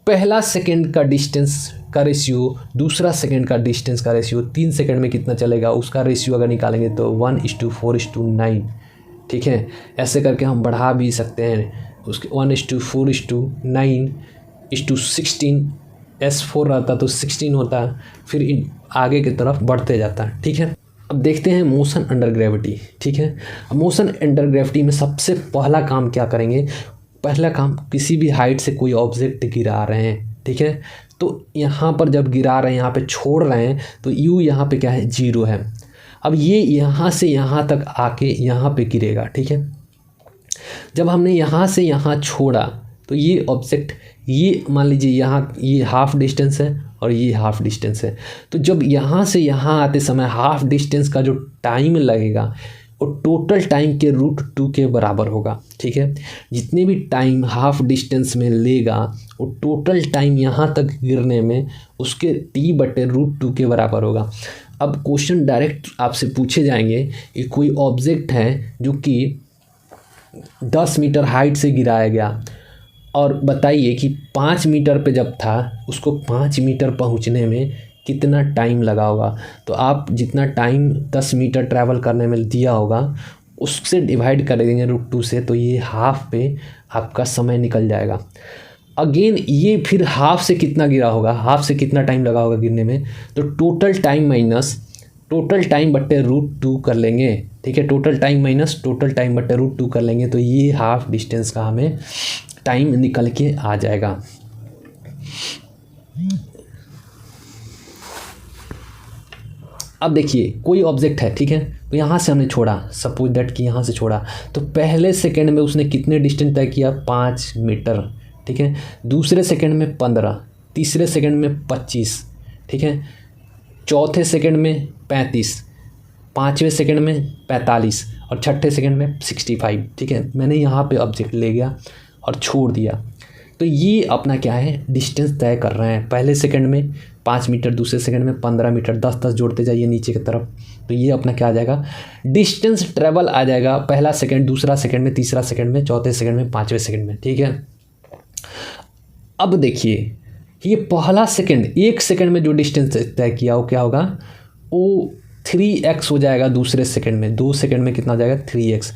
पहला सेकंड का डिस्टेंस का रेशियो, दूसरा सेकंड का डिस्टेंस का रेशियो 3 सेकंड में कितना चलेगा, उसका रेशियो अगर निकालेंगे तो 1:4:9, ठीक है। ऐसे करके हम बढ़ा भी सकते हैं, उसके 1:4:9:16, S4 रहता तो 16 होता, फिर आगे की तरफ बढ़ते जाता, ठीक है। अब देखते हैं मोशन अंडर ग्रेविटी, ठीक है। अब मोशन अंडर ग्रेविटी में सबसे पहला काम क्या करेंगे, पहला काम किसी भी हाइट से कोई ऑब्जेक्ट गिरा रहे हैं, ठीक है, तो यहाँ पर जब गिरा रहे हैं, यहाँ पे छोड़ रहे हैं, तो U यहाँ पे क्या है 0 है। अब ये यहाँ से यहाँ तक आके यहाँ पे गिरेगा, ठीक है। जब हमने यहाँ से यहाँ छोड़ा तो ये ऑब्जेक्ट, ये मान लीजिए यहाँ ये हाफ डिस्टेंस है और ये हाफ डिस्टेंस है, तो जब यहाँ से यहाँ आते समय हाफ डिस्टेंस का जो टाइम लगेगा वो टोटल टाइम के √2 के बराबर होगा, ठीक है। जितने भी टाइम हाफ डिस्टेंस में लेगा वो टोटल टाइम यहाँ तक गिरने में उसके T/√2 के बराबर होगा। अब क्वेश्चन डायरेक्ट आपसे पूछे जाएंगे कि कोई ऑब्जेक्ट है जो कि 10 मीटर हाइट से गिराया गया, और बताइए कि 5 मीटर पे जब था उसको 5 मीटर पहुँचने में कितना टाइम लगा होगा। तो आप जितना टाइम 10 मीटर ट्रैवल करने में दिया होगा उससे डिवाइड कर देंगे √2 से, तो ये हाफ पे आपका समय निकल जाएगा। अगेन ये फिर हाफ से कितना गिरा होगा, हाफ से कितना टाइम लगा होगा गिरने में, तो total time minus total time बट्टे √2 कर लेंगे, ठीक है। Total time minus total time बट्टे √2 कर लेंगे, तो ये हाफ डिस्टेंस का हमें टाइम निकल के आ जाएगा। अब देखिए कोई ऑब्जेक्ट है, ठीक है, तो यहाँ से हमने छोड़ा, सपोज दैट कि यहाँ से छोड़ा, तो पहले सेकंड में उसने कितने डिस्टेंस तय किया, 5 मीटर, ठीक है, दूसरे सेकंड में 15, तीसरे सेकंड में 25, ठीक है, चौथे सेकंड में 35, पाँचवें सेकंड में 45 और छठे सेकंड में 65, ठीक है। मैंने यहाँ पे ऑब्जेक्ट ले गया और छोड़ दिया, तो ये अपना क्या है, डिस्टेंस तय कर रहे हैं। पहले सेकंड में 5 मीटर, दूसरे सेकंड में 15 मीटर, 10-10 जोड़ते जाइए नीचे की तरफ, तो ये अपना क्या आ जाएगा, डिस्टेंस ट्रेवल आ जाएगा। पहला सेकंड, दूसरा सेकंड में, तीसरा सेकंड में, चौथे सेकंड में, पाँचवें सेकंड में, ठीक है। अब देखिए ये पहला सेकंड, 1 सेकंड में जो डिस्टेंस तय किया वो क्या होगा, वो 3x हो जाएगा। दूसरे सेकंड में, 2 सेकंड में कितना हो जाएगा, 3x।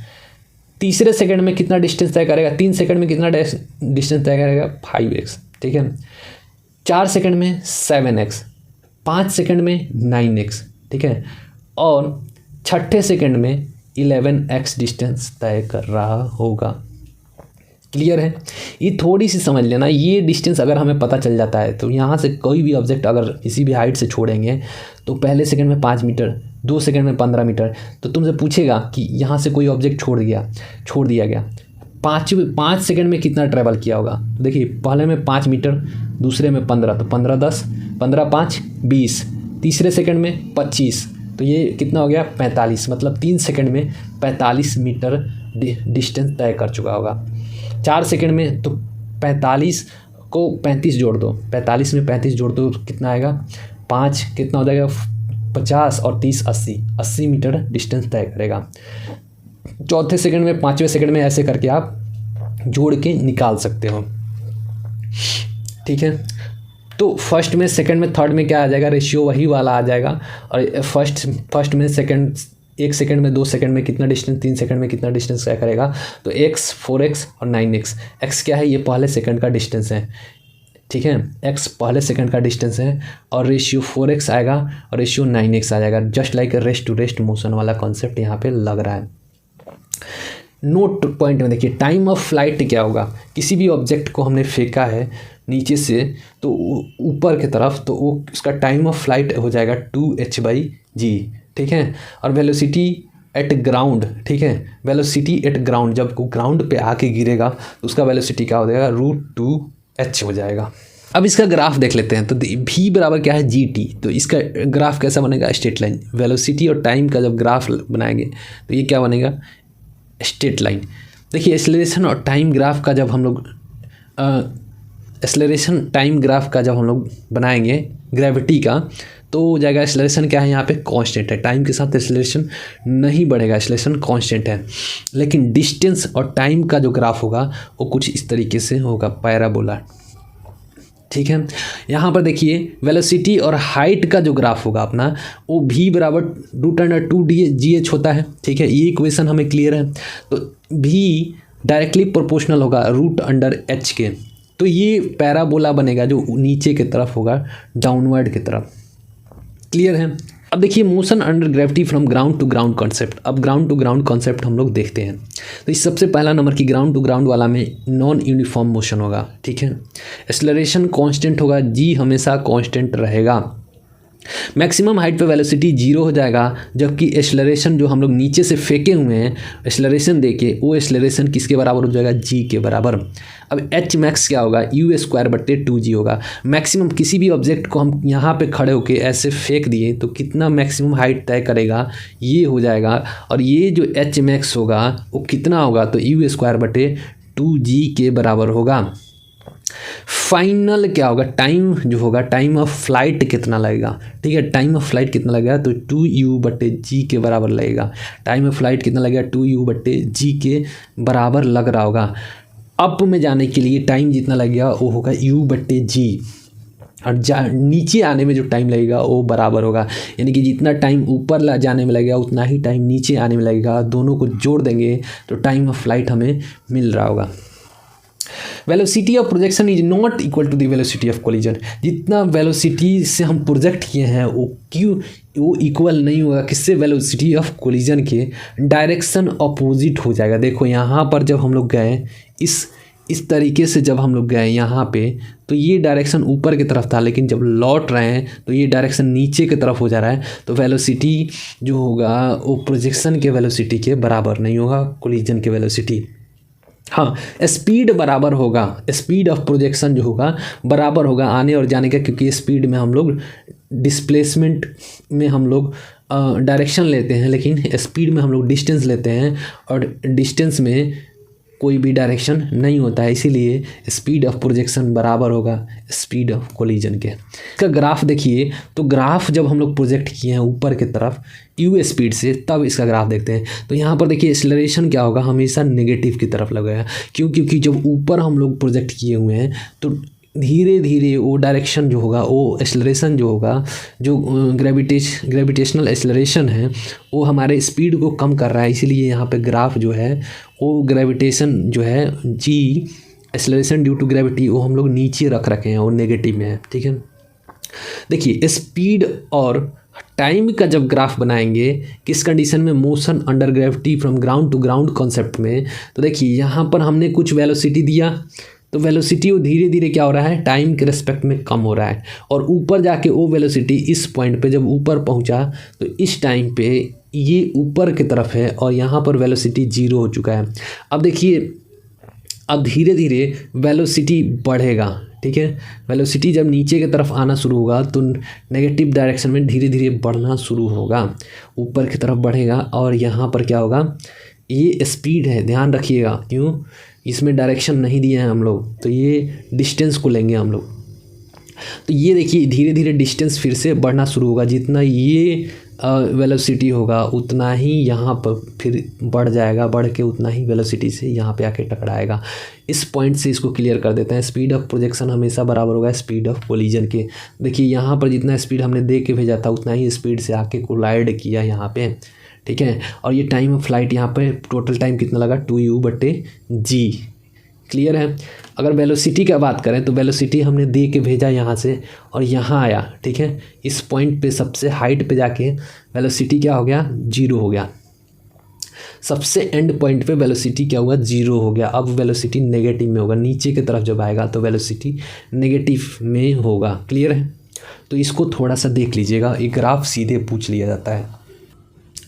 तीसरे सेकंड में कितना डिस्टेंस तय करेगा, 3 सेकंड में कितना डिस्टेंस तय करेगा, 5x, ठीक है। 4 सेकंड में 7x, 5 सेकंड में 9x, ठीक है, और छठे सेकंड में 11x डिस्टेंस तय कर रहा होगा। क्लियर है? ये थोड़ी सी समझ लेना, ये डिस्टेंस अगर हमें पता चल जाता है तो यहाँ से कोई भी ऑब्जेक्ट अगर किसी भी हाइट से छोड़ेंगे तो पहले सेकंड में 5 मीटर, 2 सेकंड में 15 मीटर, तो तुमसे पूछेगा कि यहाँ से कोई ऑब्जेक्ट छोड़ दिया गया, 5 सेकंड में कितना ट्रैवल किया होगा। तो देखिए पहले में 5 मीटर, दूसरे में 15, तो 15 10, 15 5 20, तीसरे सेकंड में 25, तो ये कितना हो गया, 45, मतलब 3 सेकंड में 45 मीटर डिस्टेंस तय कर चुका होगा। 4 सेकंड में तो 45 को 35 जोड़ दो, 45 में 35 जोड़ दो कितना आएगा, 5 कितना हो जाएगा, 50 और 30 80 मीटर डिस्टेंस तय करेगा। चौथे सेकंड में, पाँचवें सेकंड में, ऐसे करके आप जोड़ के निकाल सकते हो, ठीक है। तो फर्स्ट में, सेकंड में, थर्ड में क्या आ जाएगा, रेशियो वही वाला आ जाएगा। और फर्स्ट में सेकंड, 1 सेकंड में, 2 सेकंड में कितना डिस्टेंस, 3 सेकंड में कितना डिस्टेंस क्या करेगा, तो x 4x और 9x। x क्या है, ये पहले सेकंड का डिस्टेंस है, ठीक है, x पहले सेकंड का डिस्टेंस है, और रेशियो 4x आएगा और रेशियो 9x आ जाएगा। Just like rest to rest motion वाला कॉन्सेप्ट यहाँ पे लग रहा है। नोट पॉइंट में देखिए, टाइम ऑफ फ्लाइट क्या होगा, किसी भी ऑब्जेक्ट को हमने फेंका है नीचे से तो ऊपर की तरफ, तो वो उसका टाइम ऑफ फ्लाइट हो जाएगा 2h/g, ठीक है। और वेलोसिटी एट ग्राउंड, ठीक है, वेलोसिटी एट ग्राउंड, जब ग्राउंड पे आके गिरेगा तो उसका वेलोसिटी क्या हो जाएगा, √2h हो जाएगा। अब इसका ग्राफ देख लेते हैं। तो v बराबर क्या है, gt, तो इसका ग्राफ कैसा बनेगा, स्ट्रेट लाइन। वेलोसिटी और टाइम का जब ग्राफ बनाएंगे तो ये क्या बनेगा, स्ट्रेट लाइन। देखिए एक्सेलरेशन और टाइम ग्राफ का जब हम लोग एक्सेलरेशन टाइम ग्राफ का जब हम लोग बनाएंगे ग्रेविटी का, तो हो जाएगा एक्सेलरेशन क्या है, यहाँ पे कांस्टेंट है, टाइम के साथ एक्सेलरेशन नहीं बढ़ेगा, एक्सेलरेशन कांस्टेंट है। लेकिन डिस्टेंस और टाइम का जो ग्राफ होगा वो कुछ इस तरीके से होगा, पैराबोला, ठीक है। यहाँ पर देखिए वेलोसिटी और हाइट का जो ग्राफ होगा अपना, वो v बराबर √2gh होता है, ठीक है। ये इक्वेशन हमें क्लियर है। तो v डायरेक्टली प्रोपोर्शनल होगा √h के, तो ये पैराबोला बनेगा जो नीचे की तरफ होगा, डाउनवर्ड की तरफ। क्लियर है? अब देखिए motion under gravity from ground to ground concept. अब ग्राउंड टू ग्राउंड कॉन्सेप्ट हम लोग देखते हैं। तो इस सबसे पहला नंबर की ग्राउंड टू ग्राउंड वाला में नॉन यूनिफॉर्म मोशन होगा, ठीक है। एक्सेलरेशन कांस्टेंट होगा, g हमेशा कांस्टेंट रहेगा। मैक्सिमम हाइट पे वेलोसिटी 0 हो जाएगा, जबकि एक्सेलरेशन जो हम लोग नीचे से फेंके हुए हैं एक्सेलरेशन देके, वो एक्सेलरेशन किसके बराबर हो जाएगा, g के बराबर। अब h मैक्स क्या होगा, u²/2g होगा। मैक्सिमम किसी भी ऑब्जेक्ट को हम यहाँ पे खड़े होके ऐसे फेंक दिए तो कितना मैक्सिमम हाइट तय करेगा, ये हो जाएगा। और ये जो h मैक्स होगा वो कितना होगा, तो u²/2g के बराबर होगा। फाइनल क्या होगा, टाइम जो होगा, टाइम ऑफ फ्लाइट कितना लगेगा, ठीक है। टाइम ऑफ फ्लाइट कितना लगेगा, तो 2u/g के बराबर लगेगा। टाइम ऑफ फ्लाइट कितना लगेगा, 2u/g के बराबर लग रहा होगा। अप में जाने के लिए टाइम जितना लगेगा वो होगा u/g, और नीचे आने में जो टाइम लगेगा वो बराबर होगा। यानी कि जितना टाइम ऊपर जाने में लगेगा उतना ही टाइम नीचे आने में लगेगा। दोनों को जोड़ देंगे तो टाइम ऑफ फ्लाइट हमें मिल रहा होगा। Velocity of projection is not equal to the velocity of collision. जितना वेलोसिटी से हम प्रोजेक्ट किए हैं वो इक्वल नहीं होगा किससे, वेलोसिटी ऑफ कोलिजन के। डायरेक्शन अपोजिट हो जाएगा। देखो यहाँ पर जब हम लोग गए इस तरीके से जब हम लोग गए यहाँ पे तो ये डायरेक्शन ऊपर की तरफ था, लेकिन जब लौट रहे हैं तो ये डायरेक्शन नीचे की तरफ हो जा रहा है। तो वेलोसिटी जो होगा वो प्रोजेक्शन के वेलोसिटी के बराबर नहीं होगा, कोलिजन के वेलोसिटी। हाँ, स्पीड बराबर होगा, स्पीड ऑफ प्रोजेक्शन जो होगा बराबर होगा आने और जाने का, क्योंकि स्पीड में हम लोग डिस्प्लेसमेंट में हम लोग डायरेक्शन लेते हैं, लेकिन स्पीड में हम लोग डिस्टेंस लेते हैं, और डिस्टेंस में कोई भी डायरेक्शन नहीं होता है, इसीलिए स्पीड ऑफ प्रोजेक्शन बराबर होगा स्पीड ऑफ कोलिजन के। इसका ग्राफ देखिए, तो ग्राफ जब हम लोग प्रोजेक्ट किए हैं ऊपर की तरफ यू स्पीड से, तब इसका ग्राफ देखते हैं। तो यहाँ पर देखिए एक्सेलरेशन क्या होगा, हमेशा नेगेटिव की तरफ लगेगा। क्यों? क्योंकि जब ऊपर हम लोग प्रोजेक्ट किए हुए हैं तो धीरे धीरे वो डायरेक्शन जो होगा, वो एक्सेलरेशन जो होगा, जो ग्रेविटेशनल एक्सेलरेशन है वो हमारे स्पीड को कम कर रहा है। इसीलिए यहाँ पे ग्राफ जो है वो ग्रेविटेशन जो है जी एक्सेलरेशन ड्यू टू ग्रेविटी वो हम लोग नीचे रख रखे हैं और नेगेटिव में है। ठीक है, देखिए स्पीड और टाइम का जब ग्राफ बनाएंगे किस कंडीशन में, motion under gravity from ground to ground concept में, तो देखिए यहाँ पर हमने कुछ वेलोसिटी दिया, तो वेलोसिटी वो धीरे धीरे क्या हो रहा है, टाइम के रिस्पेक्ट में कम हो रहा है, और ऊपर जाके वो वेलोसिटी इस पॉइंट पे जब ऊपर पहुंचा तो इस टाइम पे ये ऊपर की तरफ है और यहाँ पर वेलोसिटी 0 हो चुका है। अब देखिए अब धीरे धीरे वेलोसिटी बढ़ेगा। ठीक है, वेलोसिटी जब नीचे की तरफ आना शुरू होगा तो नेगेटिव डायरेक्शन में धीरे धीरे बढ़ना शुरू होगा, ऊपर की तरफ बढ़ेगा, और यहाँ पर क्या होगा, ये स्पीड है, ध्यान रखिएगा। क्यों? इसमें डायरेक्शन नहीं दिया है हम लोग, तो ये डिस्टेंस को लेंगे हम लोग। तो ये देखिए धीरे धीरे डिस्टेंस फिर से बढ़ना शुरू होगा, जितना ये वेलोसिटी होगा उतना ही यहाँ पर फिर बढ़ जाएगा, बढ़ के उतना ही वेलोसिटी से यहाँ पे आके टकराएगा। इस पॉइंट से इसको क्लियर कर देते हैं। स्पीड ऑफ प्रोजेक्शन हमेशा बराबर होगा स्पीड ऑफ कोलिजन के। देखिए यहाँ पर जितना स्पीड हमने दे के भेजा था उतना ही स्पीड से आके कोलाइड किया यहाँ पे। ठीक है, और ये टाइम ऑफ फ्लाइट यहाँ पे टोटल टाइम कितना लगा, 2u/g। क्लियर है। अगर वेलोसिटी का बात करें तो वेलोसिटी हमने दे के भेजा यहाँ से और यहाँ आया। ठीक है, इस पॉइंट पे सबसे हाइट पे जाके वेलोसिटी क्या हो गया, 0 हो गया। सबसे एंड पॉइंट पे वेलोसिटी क्या हुआ, 0 हो गया। अब वेलोसिटी नेगेटिव में होगा, नीचे की तरफ जब आएगा तो वेलोसिटी नेगेटिव में होगा। क्लियर है, तो इसको थोड़ा सा देख लीजिएगा, एक ग्राफ सीधे पूछ लिया जाता है।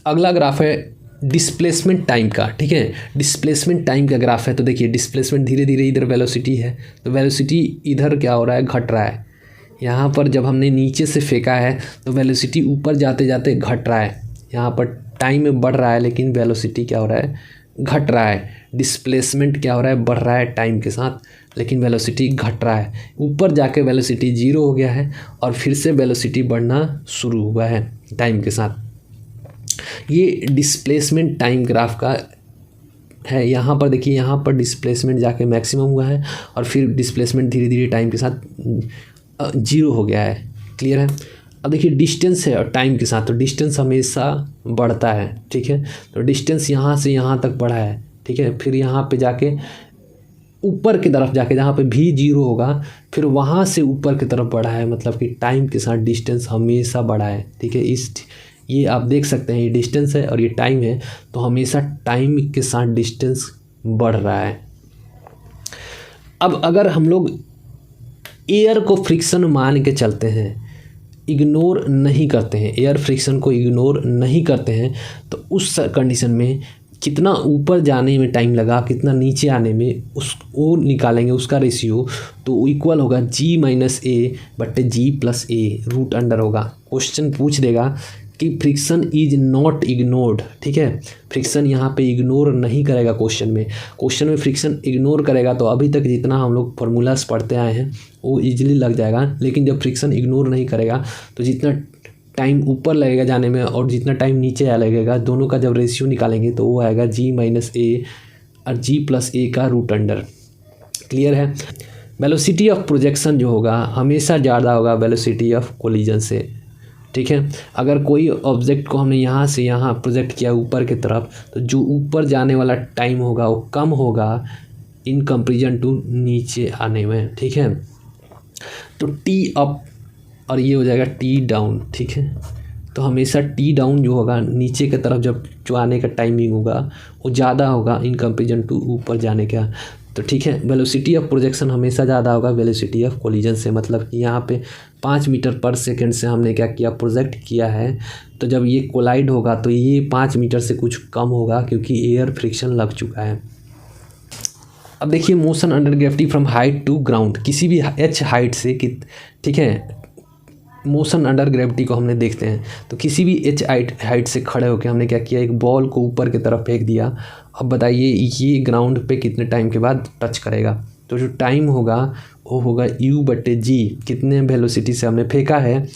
अगला ग्राफ है डिस्प्लेसमेंट टाइम का। ठीक है, डिस्प्लेसमेंट टाइम का ग्राफ है। तो देखिए डिस्प्लेसमेंट धीरे धीरे इधर वेलोसिटी है तो वेलोसिटी इधर क्या हो रहा है, घट रहा है। यहाँ पर जब हमने नीचे से फेंका है तो वेलोसिटी ऊपर जाते जाते घट रहा है। यहाँ पर टाइम बढ़ रहा है लेकिन वेलोसिटी क्या हो रहा है, घट रहा है। डिस्प्लेसमेंट क्या हो रहा है, बढ़ रहा है टाइम के साथ, लेकिन वेलोसिटी घट रहा है। ऊपर जाके वेलोसिटी 0 हो गया है और फिर से वेलोसिटी बढ़ना शुरू हुआ है टाइम के साथ। ये डिस्प्लेसमेंट टाइम ग्राफ का है। यहाँ पर देखिए, यहाँ पर डिस्प्लेसमेंट जाके मैक्सिमम हुआ है और फिर डिस्प्लेसमेंट धीरे धीरे टाइम के साथ 0 हो गया है। क्लियर है। अब देखिए डिस्टेंस है और टाइम के साथ, तो डिस्टेंस हमेशा बढ़ता है। ठीक है, तो डिस्टेंस यहाँ से यहाँ तक बढ़ा है। ठीक है, फिर यहाँ पे जाके ऊपर की तरफ जाके जहाँ पे भी 0 होगा फिर वहाँ से ऊपर की तरफ बढ़ा है, मतलब कि टाइम के साथ डिस्टेंस हमेशा बढ़ा है। ठीक है, ये आप देख सकते हैं, ये डिस्टेंस है और ये टाइम है, तो हमेशा टाइम के साथ डिस्टेंस बढ़ रहा है। अब अगर हम लोग एयर को फ्रिक्शन मान के चलते हैं, इग्नोर नहीं करते हैं, एयर फ्रिक्शन को इग्नोर नहीं करते हैं, तो उस कंडीशन में कितना ऊपर जाने में टाइम लगा, कितना नीचे आने में, वो निकालेंगे उसका रेशियो, तो इक्वल होगा g-a/g+a रूट अंडर होगा। क्वेश्चन पूछ देगा कि फ्रिक्शन इज नॉट इग्नोर्ड। ठीक है, फ्रिक्शन यहाँ पे इग्नोर नहीं करेगा। क्वेश्चन में फ्रिक्शन इग्नोर करेगा तो अभी तक जितना हम लोग फार्मूलास पढ़ते आए हैं वो इजीली लग जाएगा, लेकिन जब फ्रिक्शन इग्नोर नहीं करेगा तो जितना टाइम ऊपर लगेगा जाने में और जितना टाइम नीचे लगेगा, दोनों का जब रेशियो निकालेंगे तो वो आएगा g-a और g+a का रूट अंडर। क्लियर है। वेलोसिटी ऑफ प्रोजेक्शन जो होगा हमेशा ज़्यादा होगा वेलोसिटी ऑफ कोलिजन से। ठीक है, अगर कोई ऑब्जेक्ट को हमने यहाँ से यहाँ प्रोजेक्ट किया ऊपर की तरफ, तो जो ऊपर जाने वाला टाइम होगा वो कम होगा इन कंपेरिजन टू नीचे आने में। ठीक है, तो टी अप और ये हो जाएगा टी डाउन। ठीक है, तो हमेशा टी डाउन जो होगा नीचे की तरफ जब जो आने का टाइमिंग होगा वो ज़्यादा होगा इन कंपेरिजन टू ऊपर जाने का। तो ठीक है, वेलोसिटी ऑफ प्रोजेक्शन हमेशा ज़्यादा होगा वेलोसिटी ऑफ कोलिजन से। मतलब कि यहाँ पे 5 मीटर पर सेकेंड से हमने क्या किया, प्रोजेक्ट किया है, तो जब ये कोलाइड होगा तो ये 5 मीटर से कुछ कम होगा क्योंकि एयर फ्रिक्शन लग चुका है। अब देखिए motion under gravity from height to ground, किसी भी h हाइट से कि ठीक है, मोशन अंडर ग्रेविटी को हमने देखते हैं तो किसी भी h हाइट से खड़े होकर हमने क्या किया, एक बॉल को ऊपर की तरफ फेंक दिया। अब बताइए ये ग्राउंड पे कितने टाइम के बाद टच करेगा। तो जो टाइम होगा वो होगा u/g, कितने वेलोसिटी से हमने फेंका है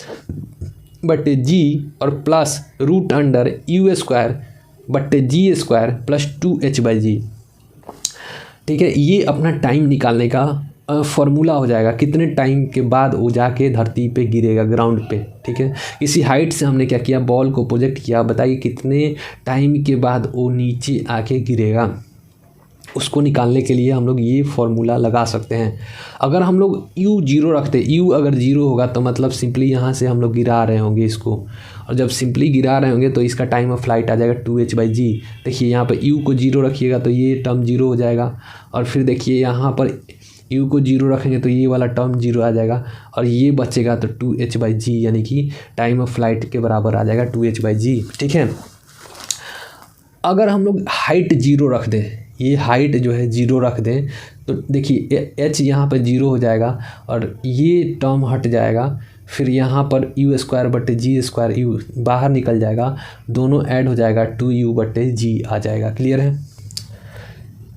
बटे g और प्लस रूट अंडर u² बटे g² प्लस 2h/g। ठीक है, ये अपना टाइम निकालने का फॉर्मूला हो जाएगा, कितने टाइम के बाद वो जाके धरती पे गिरेगा ग्राउंड पे। ठीक है, इसी हाइट से हमने क्या किया, बॉल को प्रोजेक्ट किया, बताइए कितने टाइम के बाद वो नीचे आके गिरेगा। उसको निकालने के लिए हम लोग ये फॉर्मूला लगा सकते हैं। अगर हम लोग u 0 रखते, u अगर 0 होगा तो मतलब सिंपली यहाँ से हम लोग गिरा रहे होंगे इसको, और जब सिंपली गिरा रहे होंगे तो इसका टाइम ऑफ फ्लाइट आ जाएगा 2h/g। देखिए यहाँ पर u को 0 रखिएगा तो ये टर्म 0 हो जाएगा, और फिर देखिए यहाँ पर u को 0 रखेंगे तो ये वाला टर्म 0 आ जाएगा, और ये बचेगा तो 2h/g, यानी कि टाइम ऑफ फ्लाइट के बराबर आ जाएगा 2h/g। ठीक है, अगर हम लोग हाइट 0 रख दें, ये हाइट जो है 0 रख दें तो देखिए h यहाँ पर 0 हो जाएगा और ये टर्म हट जाएगा, फिर यहाँ पर u² बटे g² u बाहर निकल जाएगा, दोनों ऐड हो जाएगा 2u/g आ जाएगा। क्लियर है।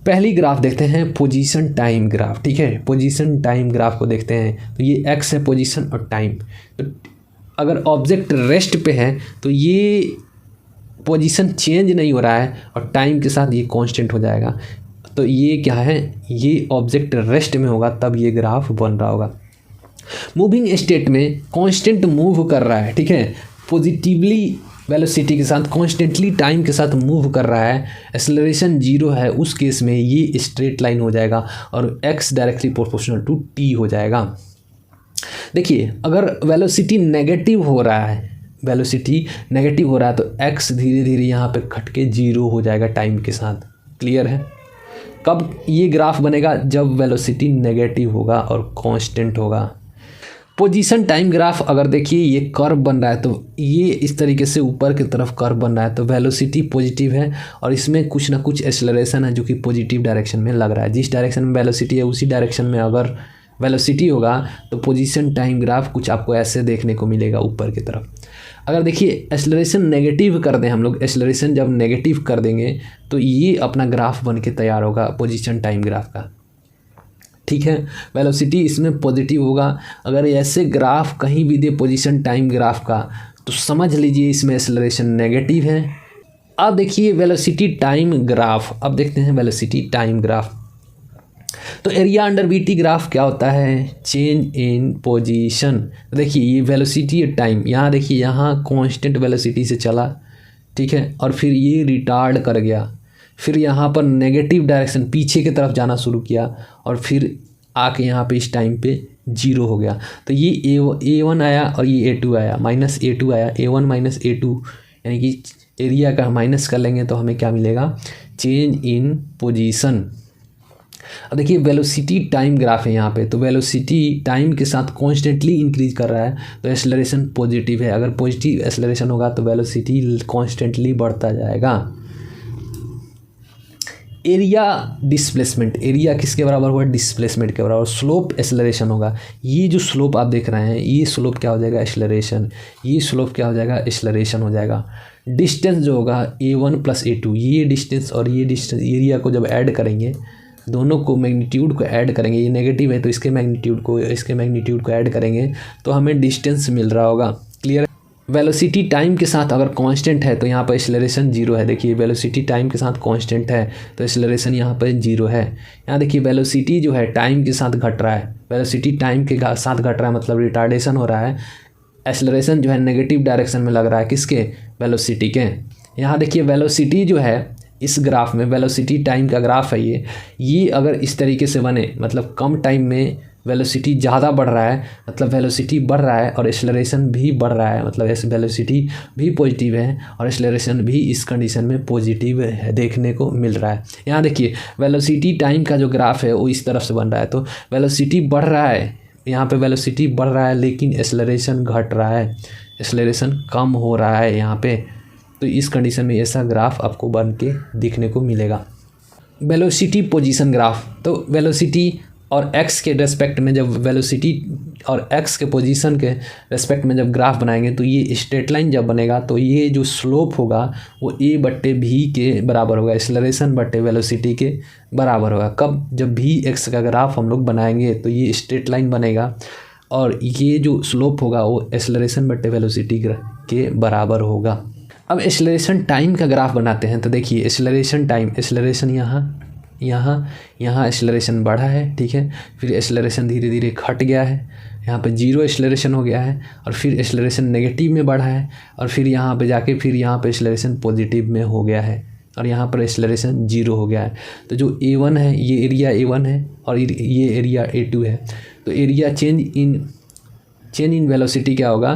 पहली ग्राफ देखते हैं पोजीशन टाइम ग्राफ। ठीक है, पोजीशन टाइम ग्राफ को देखते हैं तो ये x है पोजीशन और टाइम। तो अगर ऑब्जेक्ट रेस्ट पे है तो ये पोजीशन चेंज नहीं हो रहा है और टाइम के साथ ये कांस्टेंट हो जाएगा। तो ये क्या है, ये ऑब्जेक्ट रेस्ट में होगा तब ये ग्राफ बन रहा होगा। मूविंग स्टेट में कांस्टेंट मूव कर रहा है। ठीक है, पॉजिटिवली वेलोसिटी के साथ कॉन्स्टेंटली टाइम के साथ मूव कर रहा है, एक्सेलरेशन 0 है, उस केस में ये स्ट्रेट लाइन हो जाएगा और x directly proportional to t हो जाएगा। देखिए अगर वेलोसिटी नेगेटिव हो रहा है, वेलोसिटी नेगेटिव हो रहा है तो x धीरे धीरे यहाँ पे घट के 0 हो जाएगा टाइम के साथ। क्लियर है। कब ये ग्राफ बनेगा, जब वेलोसिटी नेगेटिव होगा और कांस्टेंट होगा। पोजीशन टाइम ग्राफ अगर देखिए ये कर्व बन रहा है तो ये इस तरीके से ऊपर की तरफ कर्व बन रहा है तो वेलोसिटी पॉजिटिव है और इसमें कुछ ना कुछ एक्सेलरेशन है जो कि पॉजिटिव डायरेक्शन में लग रहा है। जिस डायरेक्शन में वेलोसिटी है उसी डायरेक्शन में अगर वेलोसिटी होगा तो पोजीशन टाइम ग्राफ कुछ आपको ऐसे देखने को मिलेगा ऊपर की तरफ। अगर देखिए एक्सेलरेशन नेगेटिव कर दें हम लोग, एक्सेलरेशन जब नेगेटिव कर देंगे तो ये अपना ग्राफ बन के तैयार होगा पोजीशन टाइम ग्राफ का। ठीक है, वेलोसिटी इसमें पॉजिटिव होगा। अगर ऐसे ग्राफ कहीं भी दे पोजीशन टाइम ग्राफ का तो समझ लीजिए इसमें एक्सेलरेशन नेगेटिव है। अब देखिए वेलोसिटी टाइम ग्राफ, अब देखते हैं वेलोसिटी टाइम ग्राफ। तो एरिया अंडर वीटी ग्राफ क्या होता है, चेंज इन पोजीशन। देखिए ये वेलोसिटी टाइम, यहाँ देखिए यहाँ कांस्टेंट वेलोसिटी से चला, ठीक है, और फिर ये रिटार्ड कर गया, फिर यहाँ पर नेगेटिव डायरेक्शन पीछे की तरफ जाना शुरू किया और फिर आके यहाँ पे इस टाइम पे 0 हो गया। तो ये A1 आया और ये A2 आया, माइनस A2 आया, A1 माइनस A2 यानी कि एरिया का माइनस कर लेंगे तो हमें क्या मिलेगा, चेंज इन पोजीशन। अब देखिए वेलोसिटी टाइम ग्राफ है यहाँ पे, तो वेलोसिटी टाइम के साथ कॉन्स्टेंटली इंक्रीज कर रहा है तो एक्सेलरेशन पॉजिटिव है। अगर पॉजिटिव एक्सेलरेशन होगा तो वेलोसिटी कॉन्स्टेंटली बढ़ता जाएगा। एरिया डिस्प्लेसमेंट, एरिया किसके बराबर हुआ, डिस्प्लेसमेंट के बराबर। स्लोप एक्सेलरेशन होगा, ये जो स्लोप आप देख रहे हैं ये स्लोप क्या हो जाएगा, एक्सेलरेशन, ये स्लोप क्या हो जाएगा, एक्सेलरेशन हो जाएगा। डिस्टेंस जो होगा A1 प्लस A2, ये डिस्टेंस और ये डिस्टेंस एरिया को जब ऐड करेंगे, दोनों को मैग्नीट्यूड को ऐड करेंगे, ये नेगेटिव है तो इसके मैग्नीट्यूड को ऐड करेंगे तो हमें डिस्टेंस मिल रहा होगा। क्लियर है। वेलोसिटी टाइम के साथ अगर कांस्टेंट है तो यहाँ पर एक्सेलरेशन 0 है। देखिए वेलोसिटी टाइम के साथ कांस्टेंट है तो एक्सेलरेशन यहाँ पर 0 है। यहाँ देखिए वेलोसिटी जो है टाइम के साथ घट रहा है, वेलोसिटी टाइम के साथ घट रहा है मतलब रिटार्डेशन हो रहा है। एक्सेलरेशन जो है नेगेटिव डायरेक्शन में लग रहा है, किसके, वेलोसिटी के। यहाँ देखिए वेलोसिटी जो है इस ग्राफ में, वेलोसिटी टाइम का ग्राफ है ये अगर इस तरीके से बने मतलब कम टाइम में वेलोसिटी ज़्यादा बढ़ रहा है मतलब वेलोसिटी बढ़ रहा है और एक्सेलरेशन भी बढ़ रहा है, मतलब ऐसे वेलोसिटी भी पॉजिटिव है और एक्सेलरेशन भी इस कंडीशन में पॉजिटिव है देखने को मिल रहा है। यहाँ देखिए वेलोसिटी टाइम का जो ग्राफ है वो इस तरफ से बन रहा है, तो वेलोसिटी बढ़ रहा है, यहाँ पे वेलोसिटी बढ़ रहा है लेकिन एक्सेलरेशन घट रहा है, एक्सेलरेशन कम हो रहा है यहाँ पे। तो इस कंडीशन में ऐसा ग्राफ आपको बन के दिखने को मिलेगा। वेलोसिटी पोजीशन ग्राफ, तो वेलोसिटी और एक्स के रेस्पेक्ट में जब वेलोसिटी और एक्स के पोजीशन के रेस्पेक्ट में जब ग्राफ बनाएंगे तो ये स्ट्रेट लाइन जब बनेगा तो ये जो स्लोप होगा वो a/v के बराबर होगा, एक्सेलरेशन बटे वेलोसिटी के बराबर होगा। कब? जब भी एक्स का ग्राफ हम लोग बनाएंगे तो ये स्ट्रेट लाइन बनेगा और ये जो स्लोप होगा वो एक्सेलरेशन बटे वेलोसिटी के बराबर होगा। अब एक्सेलरेशन टाइम का ग्राफ बनाते हैं, तो देखिए एक्सेलरेशन टाइम, एक्सेलरेशन यहाँ एक्सेलरेशन बढ़ा है, ठीक है, फिर एक्सेलरेशन धीरे धीरे घट गया है, यहाँ पे 0 एक्सेलरेशन हो गया है और फिर एक्सेलरेशन नेगेटिव में बढ़ा है और फिर यहाँ पे जाके फिर यहाँ पे एक्सेलरेशन पॉजिटिव में हो गया है और यहाँ पर एक्सेलरेशन 0 हो गया है। तो जो a1 है ये एरिया a1 है और ये एरिया a2 है। तो एरिया चेंज इन वेलोसिटी क्या होगा?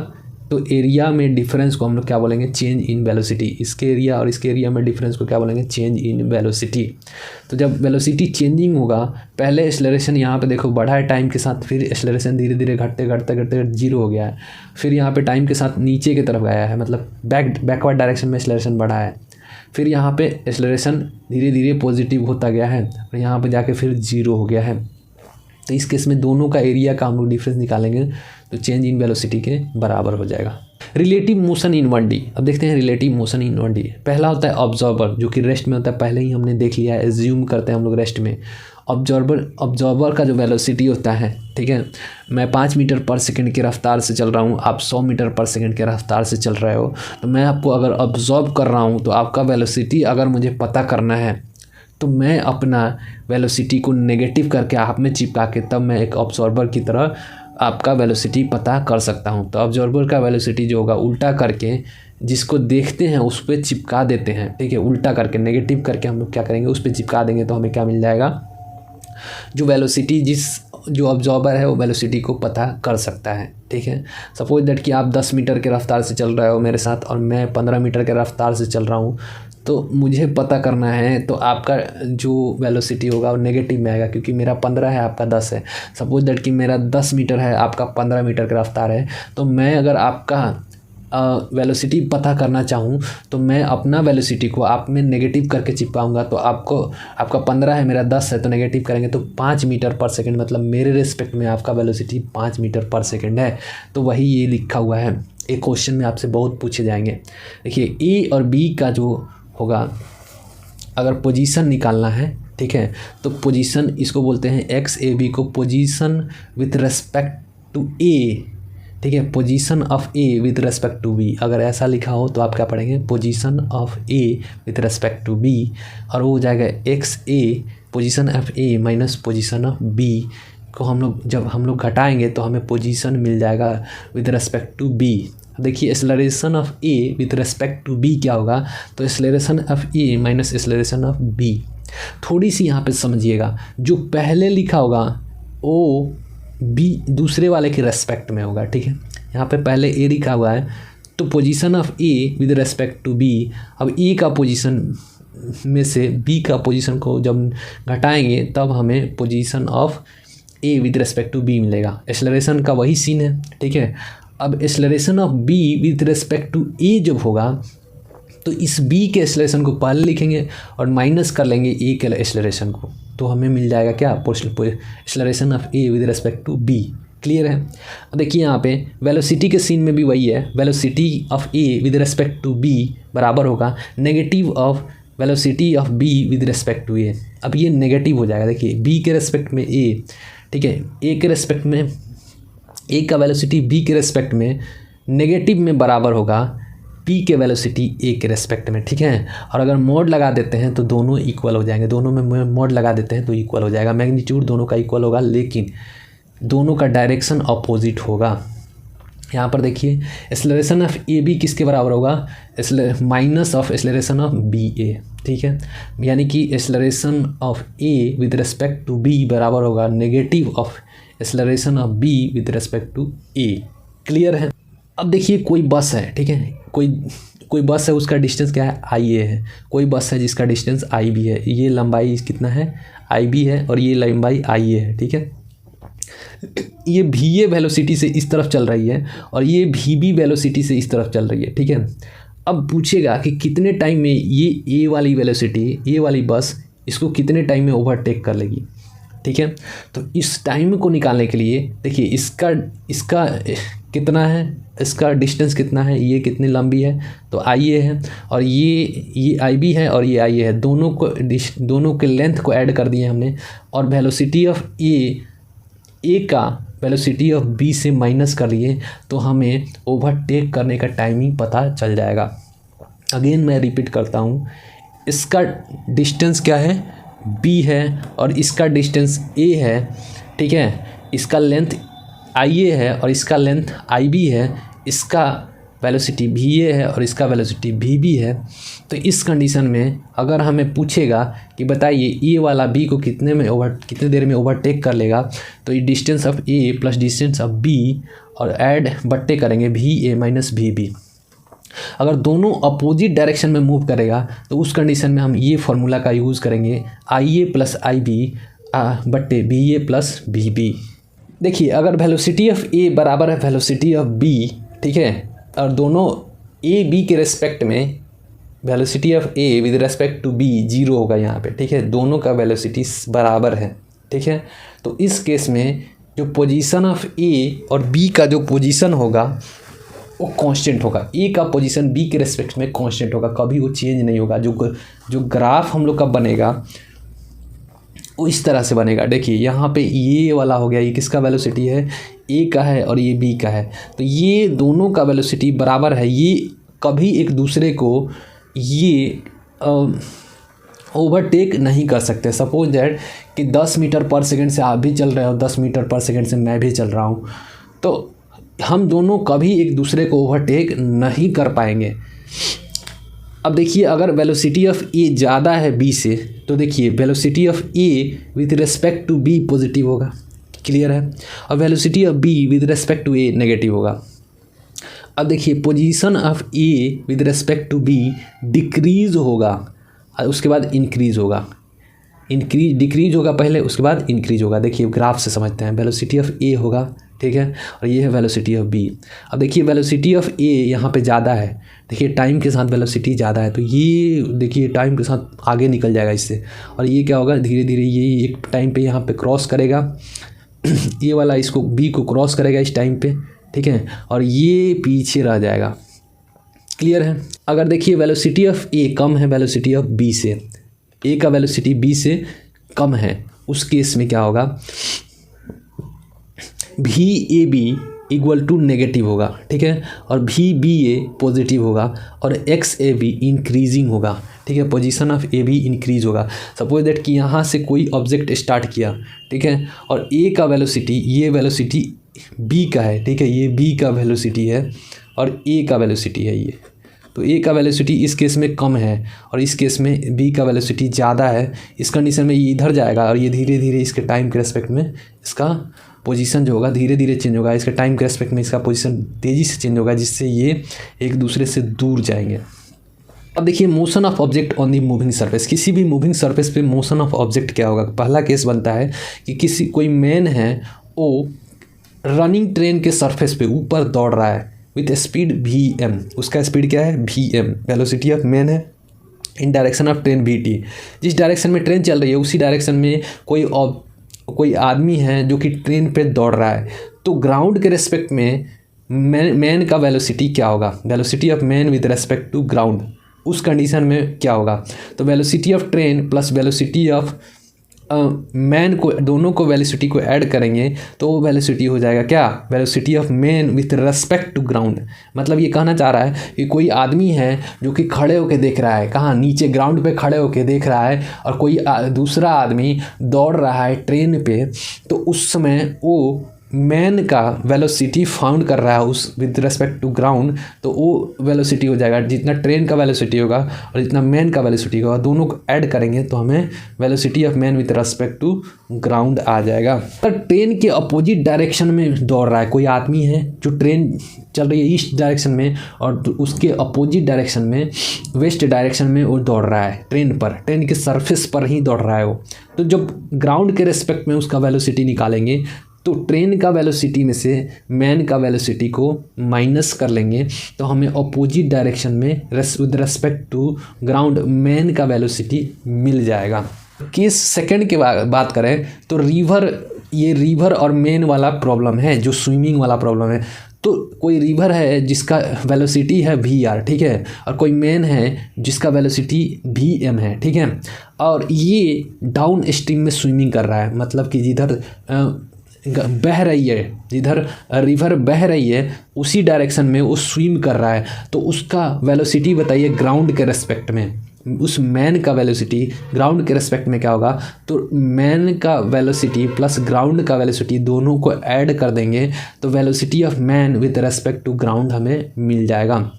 तो एरिया में डिफरेंस को हम लोग क्या बोलेंगे? Change in velocity. इसके एरिया और इसके एरिया में डिफरेंस को क्या बोलेंगे? Change in velocity. तो जब वेलोसिटी चेंजिंग होगा, पहले एक्सेलरेशन यहाँ पे देखो बढ़ा है टाइम के साथ, फिर एक्सेलरेशन धीरे धीरे घटते 0 हो गया है, फिर यहाँ पे टाइम के साथ नीचे की तरफ गया है, मतलब बैकवर्ड डायरेक्शन में एक्सेलरेशन बढ़ा है, फिर यहाँ पे एक्सेलरेशन धीरे धीरे पॉजिटिव होता गया है और यहाँ पे जाके फिर 0 हो गया है। तो इस केस में दोनों का एरिया का हम लोग डिफरेंस निकालेंगे तो चेंज इन वेलोसिटी के बराबर हो जाएगा। रिलेटिव मोशन इन 1D, अब देखते हैं रिलेटिव मोशन इन 1D। पहला होता है ऑब्जॉर्बर, जो कि रेस्ट में होता है, पहले ही हमने देख लिया है, एज्यूम करते हैं हम लोग रेस्ट में। ऑब्जॉर्बर का जो वेलोसिटी होता है, ठीक है, मैं 5 मीटर पर सेकंड की रफ्तार से चल रहा हूँ, आप 100 मीटर पर सेकंड की रफ्तार से चल रहे हो, तो मैं आपको अगर ऑब्जॉर्ब कर रहा हूँ तो आपका वेलोसिटी अगर मुझे पता करना है तो मैं अपना वेलोसिटी को नेगेटिव करके आप में चिपका के तब मैं एक ऑब्जॉर्बर की तरह आपका वेलोसिटी पता कर सकता हूं। तो ऑब्जॉर्बर का वेलोसिटी जो होगा उल्टा करके जिसको देखते हैं उस पर चिपका देते हैं, ठीक है, उल्टा करके नेगेटिव करके हम लोग क्या करेंगे? उस पर चिपका देंगे तो हमें क्या मिल जाएगा? जो वेलोसिटी जो ऑब्जॉर्बर है वो वेलोसिटी को पता कर सकता है, ठीक है। सपोज दैट कि आप 10 मीटर के रफ्तार से चल रहे हो मेरे साथ और मैं 15 मीटर के रफ्तार से चल रहा हूँ, तो मुझे पता करना है तो आपका जो वेलोसिटी होगा वो नेगेटिव में आएगा, क्योंकि मेरा 15 है आपका 10 है। सपोज दैट कि मेरा 10 मीटर है आपका 15 मीटर की रफ्तार है, तो मैं अगर आपका वेलोसिटी पता करना चाहूँ तो मैं अपना वेलोसिटी को आप में नेगेटिव करके चिपकाऊंगा। तो आपका 15 है मेरा 10 है, तो नेगेटिव करेंगे तो 5 मीटर पर सेकंड, मतलब मेरे रिस्पेक्ट में आपका वेलोसिटी 5 मीटर पर सेकंड है। तो वही ये लिखा हुआ है। एक क्वेश्चन में आपसे बहुत पूछे जाएंगे। देखिए ए और बी का जो होगा, अगर पोजीशन निकालना है, ठीक है, तो पोजीशन इसको बोलते हैं एक्स ए बी को position with respect to A, ठीक है, position of A with respect to B. अगर ऐसा लिखा हो तो आप क्या पढ़ेंगे? Position of A with respect to B, और वो हो जाएगा x A position of A minus position of B को जब हम लोग घटाएंगे तो हमें पोजीशन मिल जाएगा विथ रेस्पेक्ट टू बी। देखिए acceleration of A with respect to B क्या होगा? तो acceleration of A minus acceleration of B. थोड़ी सी यहाँ पे समझिएगा, जो पहले लिखा होगा ओ बी दूसरे वाले के रेस्पेक्ट में होगा, ठीक है। यहाँ पे पहले ए लिखा हुआ है तो position of A with respect to B. अब ए का पोजीशन में से बी का पोजीशन को जब घटाएंगे तब हमें position of A with respect to B मिलेगा। एक्सेलरेशन का वही सीन है, ठीक है। अब acceleration of B with respect to A जब होगा तो इस बी के एक्सेलरेशन को पहले लिखेंगे और माइनस कर लेंगे ए के एक्सेलरेशन को, तो हमें मिल जाएगा क्या? Acceleration of A with respect to B. Clear है? अब देखिए यहाँ पे वेलोसिटी के सीन में भी वही है। Velocity of A with respect to B बराबर होगा negative of velocity of B with respect to A. अब ये नेगेटिव हो जाएगा। देखिए बी के रेस्पेक्ट में ए, ठीक है, ए के रेस्पेक्ट में ए का वेलोसिटी बी के रेस्पेक्ट में नेगेटिव में बराबर होगा पी के वेलोसिटी ए के रेस्पेक्ट में, ठीक है। और अगर मोड लगा देते हैं तो दोनों इक्वल हो जाएंगे। दोनों में मोड लगा देते हैं तो इक्वल हो जाएगा। मैग्नीट्यूड दोनों का इक्वल होगा, लेकिन दोनों का डायरेक्शन अपोजिट होगा। यहाँ पर देखिए एक्सेलरेशन ऑफ ए बी किसके बराबर होगा? Minus of acceleration of B A. ठीक है, यानी कि acceleration of A with respect to B बराबर होगा negative of acceleration of B with respect to A. Clear है। अब देखिए कोई बस है, ठीक है, कोई बस है, उसका डिस्टेंस क्या है, आई ए है। कोई बस है जिसका डिस्टेंस आई बी है, ये लंबाई कितना है, आई बी है, और ये लंबाई आई ए है, ठीक है। ये भी ए वेलोसिटी से इस तरफ चल रही है और ये भी बी वेलोसिटी से इस तरफ चल रही है, ठीक है। अब पूछेगा कि कितने टाइम में ये ए वाली वेलोसिटी, ए वाली बस इसको कितने टाइम में ओवरटेक कर लेगी, ठीक है। तो इस टाइम को निकालने के लिए देखिए इसका कितना है, इसका डिस्टेंस कितना है, ये कितनी लंबी है, तो आई ए है, और ये आई बी है और ये आई ए है, दोनों के लेंथ को ऐड कर दिए हमने, और वेलोसिटी ऑफ ए का वेलोसिटी ऑफ बी से माइनस कर लिए, तो हमें ओवरटेक करने का टाइमिंग पता चल जाएगा। अगेन मैं रिपीट करता हूँ, इसका डिस्टेंस क्या है, बी है, और इसका डिस्टेंस ए है, ठीक है। इसका लेंथ आई ए है और इसका लेंथ आई बी है, इसका वेलोसिटी भी ए है और इसका वेलोसिटी भी बी है। तो इस कंडीशन में अगर हमें पूछेगा कि बताइए ए वाला बी को कितने देर में ओवरटेक कर लेगा, तो ये distance of A plus distance of B और ऐड बट्टे करेंगे भी ए माइनस भी बी। अगर दोनों अपोजिट डायरेक्शन में मूव करेगा तो उस कंडीशन में हम ये फार्मूला का यूज़ करेंगे, आई ए प्लस आई बी बट्टे बी ए प्लस बी बी। देखिए अगर वेलोसिटी ऑफ ए बराबर है वेलोसिटी ऑफ बी, ठीक है, और दोनों ए बी के रेस्पेक्ट में velocity of A with respect to B zero होगा यहाँ पे, ठीक है, दोनों का वेलोसिटी बराबर है, ठीक है। तो इस केस में जो पोजीशन ऑफ ए और बी का जो पोजीशन होगा वो कांस्टेंट होगा, ए का पोजीशन बी के रेस्पेक्ट में कांस्टेंट होगा, कभी वो चेंज नहीं होगा। जो ग्राफ हम लोग का बनेगा वो इस तरह से बनेगा। देखिए यहाँ पे ये वाला हो गया, ये किसका वेलोसिटी है, ए का है और ये बी का है, तो ये दोनों का वेलोसिटी बराबर है, ये कभी एक दूसरे को ये ओवरटेक नहीं कर सकते। सपोज दैट कि 10 मीटर पर सेकंड से आप भी चल रहे हो, 10 मीटर पर सेकंड से मैं भी चल रहा हूँ, तो हम दोनों कभी एक दूसरे को ओवरटेक नहीं कर पाएंगे। अब देखिए अगर वेलोसिटी ऑफ ए ज़्यादा है बी से, तो देखिए velocity of A with respect to B positive होगा, क्लियर है, और velocity of B with respect to A negative होगा। अब देखिए position of A with respect to B decrease होगा और उसके बाद इंक्रीज होगा, डिक्रीज होगा पहले, उसके बाद इंक्रीज होगा। देखिए ग्राफ से समझते हैं, वेलोसिटी ऑफ ए होगा, ठीक है, और ये है वेलोसिटी ऑफ बी। अब देखिए वेलोसिटी ऑफ ए यहाँ पे ज़्यादा है, देखिए टाइम के साथ वेलोसिटी ज़्यादा है, तो ये देखिए टाइम के साथ आगे निकल जाएगा इससे, और ये क्या होगा, धीरे धीरे ये एक टाइम पे यहाँ पे क्रॉस करेगा ये वाला इसको बी को क्रॉस करेगा इस टाइम पे, ठीक है, और ये पीछे रह जाएगा, क्लियर है। अगर देखिए वेलोसिटी ऑफ ए कम है वेलोसिटी ऑफ बी से, ए का वेलोसिटी बी से कम है, उस केस में क्या होगा, भी A B equal to negative होगा, ठीक है, और भी बी ए पॉजिटिव होगा, और एक्स ए बी इंक्रीजिंग होगा, ठीक है, position of A be increase होगा। सपोज दैट कि यहाँ से कोई ऑब्जेक्ट स्टार्ट किया, ठीक है, और ए का वेलोसिटी, ये वेलोसिटी बी का है, ठीक है, ये बी का वेलोसिटी है और ए का वेलोसिटी है ये, तो ए का वेलोसिटी इस केस में कम है और इस केस में बी का वेलोसिटी ज़्यादा है। इस कंडीशन में ये इधर जाएगा और ये धीरे धीरे इसके टाइम के रेस्पेक्ट में इसका पोजीशन जो होगा धीरे धीरे चेंज होगा, इसके टाइम के रेस्पेक्ट में इसका पोजीशन तेज़ी से चेंज होगा, जिससे ये एक दूसरे से दूर जाएंगे। अब देखिए motion of object on the moving surface, किसी भी मूविंग सरफेस पे मोशन ऑफ ऑब्जेक्ट क्या होगा। पहला केस बनता है कि कोई मैन है वो रनिंग ट्रेन के सरफेस पे ऊपर दौड़ रहा है विथ स्पीड वी एम, उसका स्पीड क्या है V M, velocity of man है in direction of train V T, जिस डायरेक्शन में ट्रेन चल रही है उसी डायरेक्शन में कोई आदमी है जो कि ट्रेन पे दौड़ रहा है, तो ग्राउंड के रेस्पेक्ट में मैन का वेलोसिटी क्या होगा, velocity of man with respect to ground, उस कंडीशन में क्या होगा, तो velocity of train plus velocity of man को, दोनों को वेलोसिटी को ऐड करेंगे तो वो वेलोसिटी हो जाएगा क्या, velocity of man with respect to ground. मतलब ये कहना चाह रहा है कि कोई आदमी है जो कि खड़े होकर देख रहा है, कहाँ, नीचे ग्राउंड पे खड़े होकर देख रहा है, और कोई दूसरा आदमी दौड़ रहा है ट्रेन पे, तो उस समय वो मैन का वेलोसिटी फाउंड कर रहा है उस विद रिस्पेक्ट टू ग्राउंड, तो वो वेलोसिटी हो जाएगा जितना ट्रेन का वेलोसिटी होगा और जितना मैन का वेलोसिटी होगा, दोनों को ऐड करेंगे तो हमें velocity of man with respect to ground आ जाएगा। अगर ट्रेन के अपोजिट डायरेक्शन में दौड़ रहा है, कोई आदमी है जो ट्रेन चल रही है ईस्ट डायरेक्शन में और उसके अपोजिट डायरेक्शन में वेस्ट डायरेक्शन में वो दौड़ रहा है ट्रेन पर, ट्रेन के सरफेस पर ही दौड़ रहा है वो, तो जब ग्राउंड के रिस्पेक्ट में उसका वेलोसिटी निकालेंगे तो ट्रेन का वेलोसिटी में से मैन का वेलोसिटी को माइनस कर लेंगे तो हमें अपोजिट डायरेक्शन में with respect to ground man का वेलोसिटी मिल जाएगा। केस सेकंड की बात करें तो रिवर और मैन वाला प्रॉब्लम है, जो स्विमिंग वाला प्रॉब्लम है। तो कोई रिवर है जिसका वेलोसिटी है VR, ठीक है, और कोई मैन है जिसका वेलोसिटी VM है, ठीक है, और ये डाउन स्ट्रीम में स्विमिंग कर रहा है, मतलब कि जिधर बह रही है, जिधर रिवर बह रही है उसी डायरेक्शन में वो स्विम कर रहा है, तो उसका वेलोसिटी बताइए ग्राउंड के रेस्पेक्ट में, उस मैन का वेलोसिटी ग्राउंड के रेस्पेक्ट में क्या होगा, तो मैन का वेलोसिटी प्लस ग्राउंड का वेलोसिटी दोनों को ऐड कर देंगे तो velocity of man with respect to ground हमें मिल जाएगा।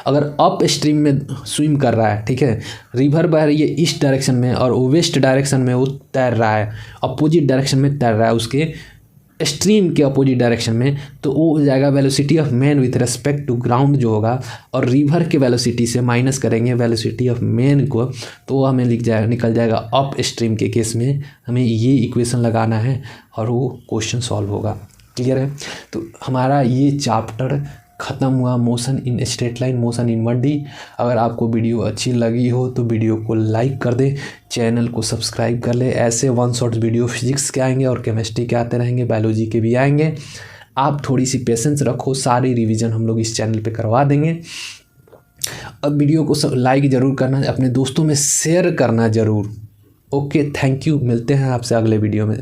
अगर अप स्ट्रीम में स्विम कर रहा है, ठीक है, रिवर बह रही है ईस्ट डायरेक्शन में और वेस्ट डायरेक्शन में वो तैर रहा है, अपोजिट डायरेक्शन में तैर रहा है उसके स्ट्रीम के अपोजिट डायरेक्शन में, तो वो हो जाएगा velocity of man with respect to ground जो होगा, और रिवर के वेलोसिटी से माइनस करेंगे वेलोसिटी ऑफ मैन को तो वो हमें निकल जाएगा अप स्ट्रीम के केस में हमें ये इक्वेशन लगाना है और वो क्वेश्चन सॉल्व होगा। क्लियर है? तो हमारा ये चैप्टर ख़त्म हुआ, motion in straight line, motion in 1D। अगर आपको वीडियो अच्छी लगी हो तो वीडियो को लाइक कर दें, चैनल को सब्सक्राइब कर ले। ऐसे वन शॉट वीडियो फिजिक्स के आएंगे और केमिस्ट्री के आते रहेंगे, बायोलॉजी के भी आएंगे। आप थोड़ी सी पेशेंस रखो, सारी रिवीजन हम लोग इस चैनल पे करवा देंगे। अब वीडियो को लाइक ज़रूर करना, अपने दोस्तों में शेयर करना ज़रूर। ओके, थैंक यू, मिलते हैं आपसे अगले वीडियो में।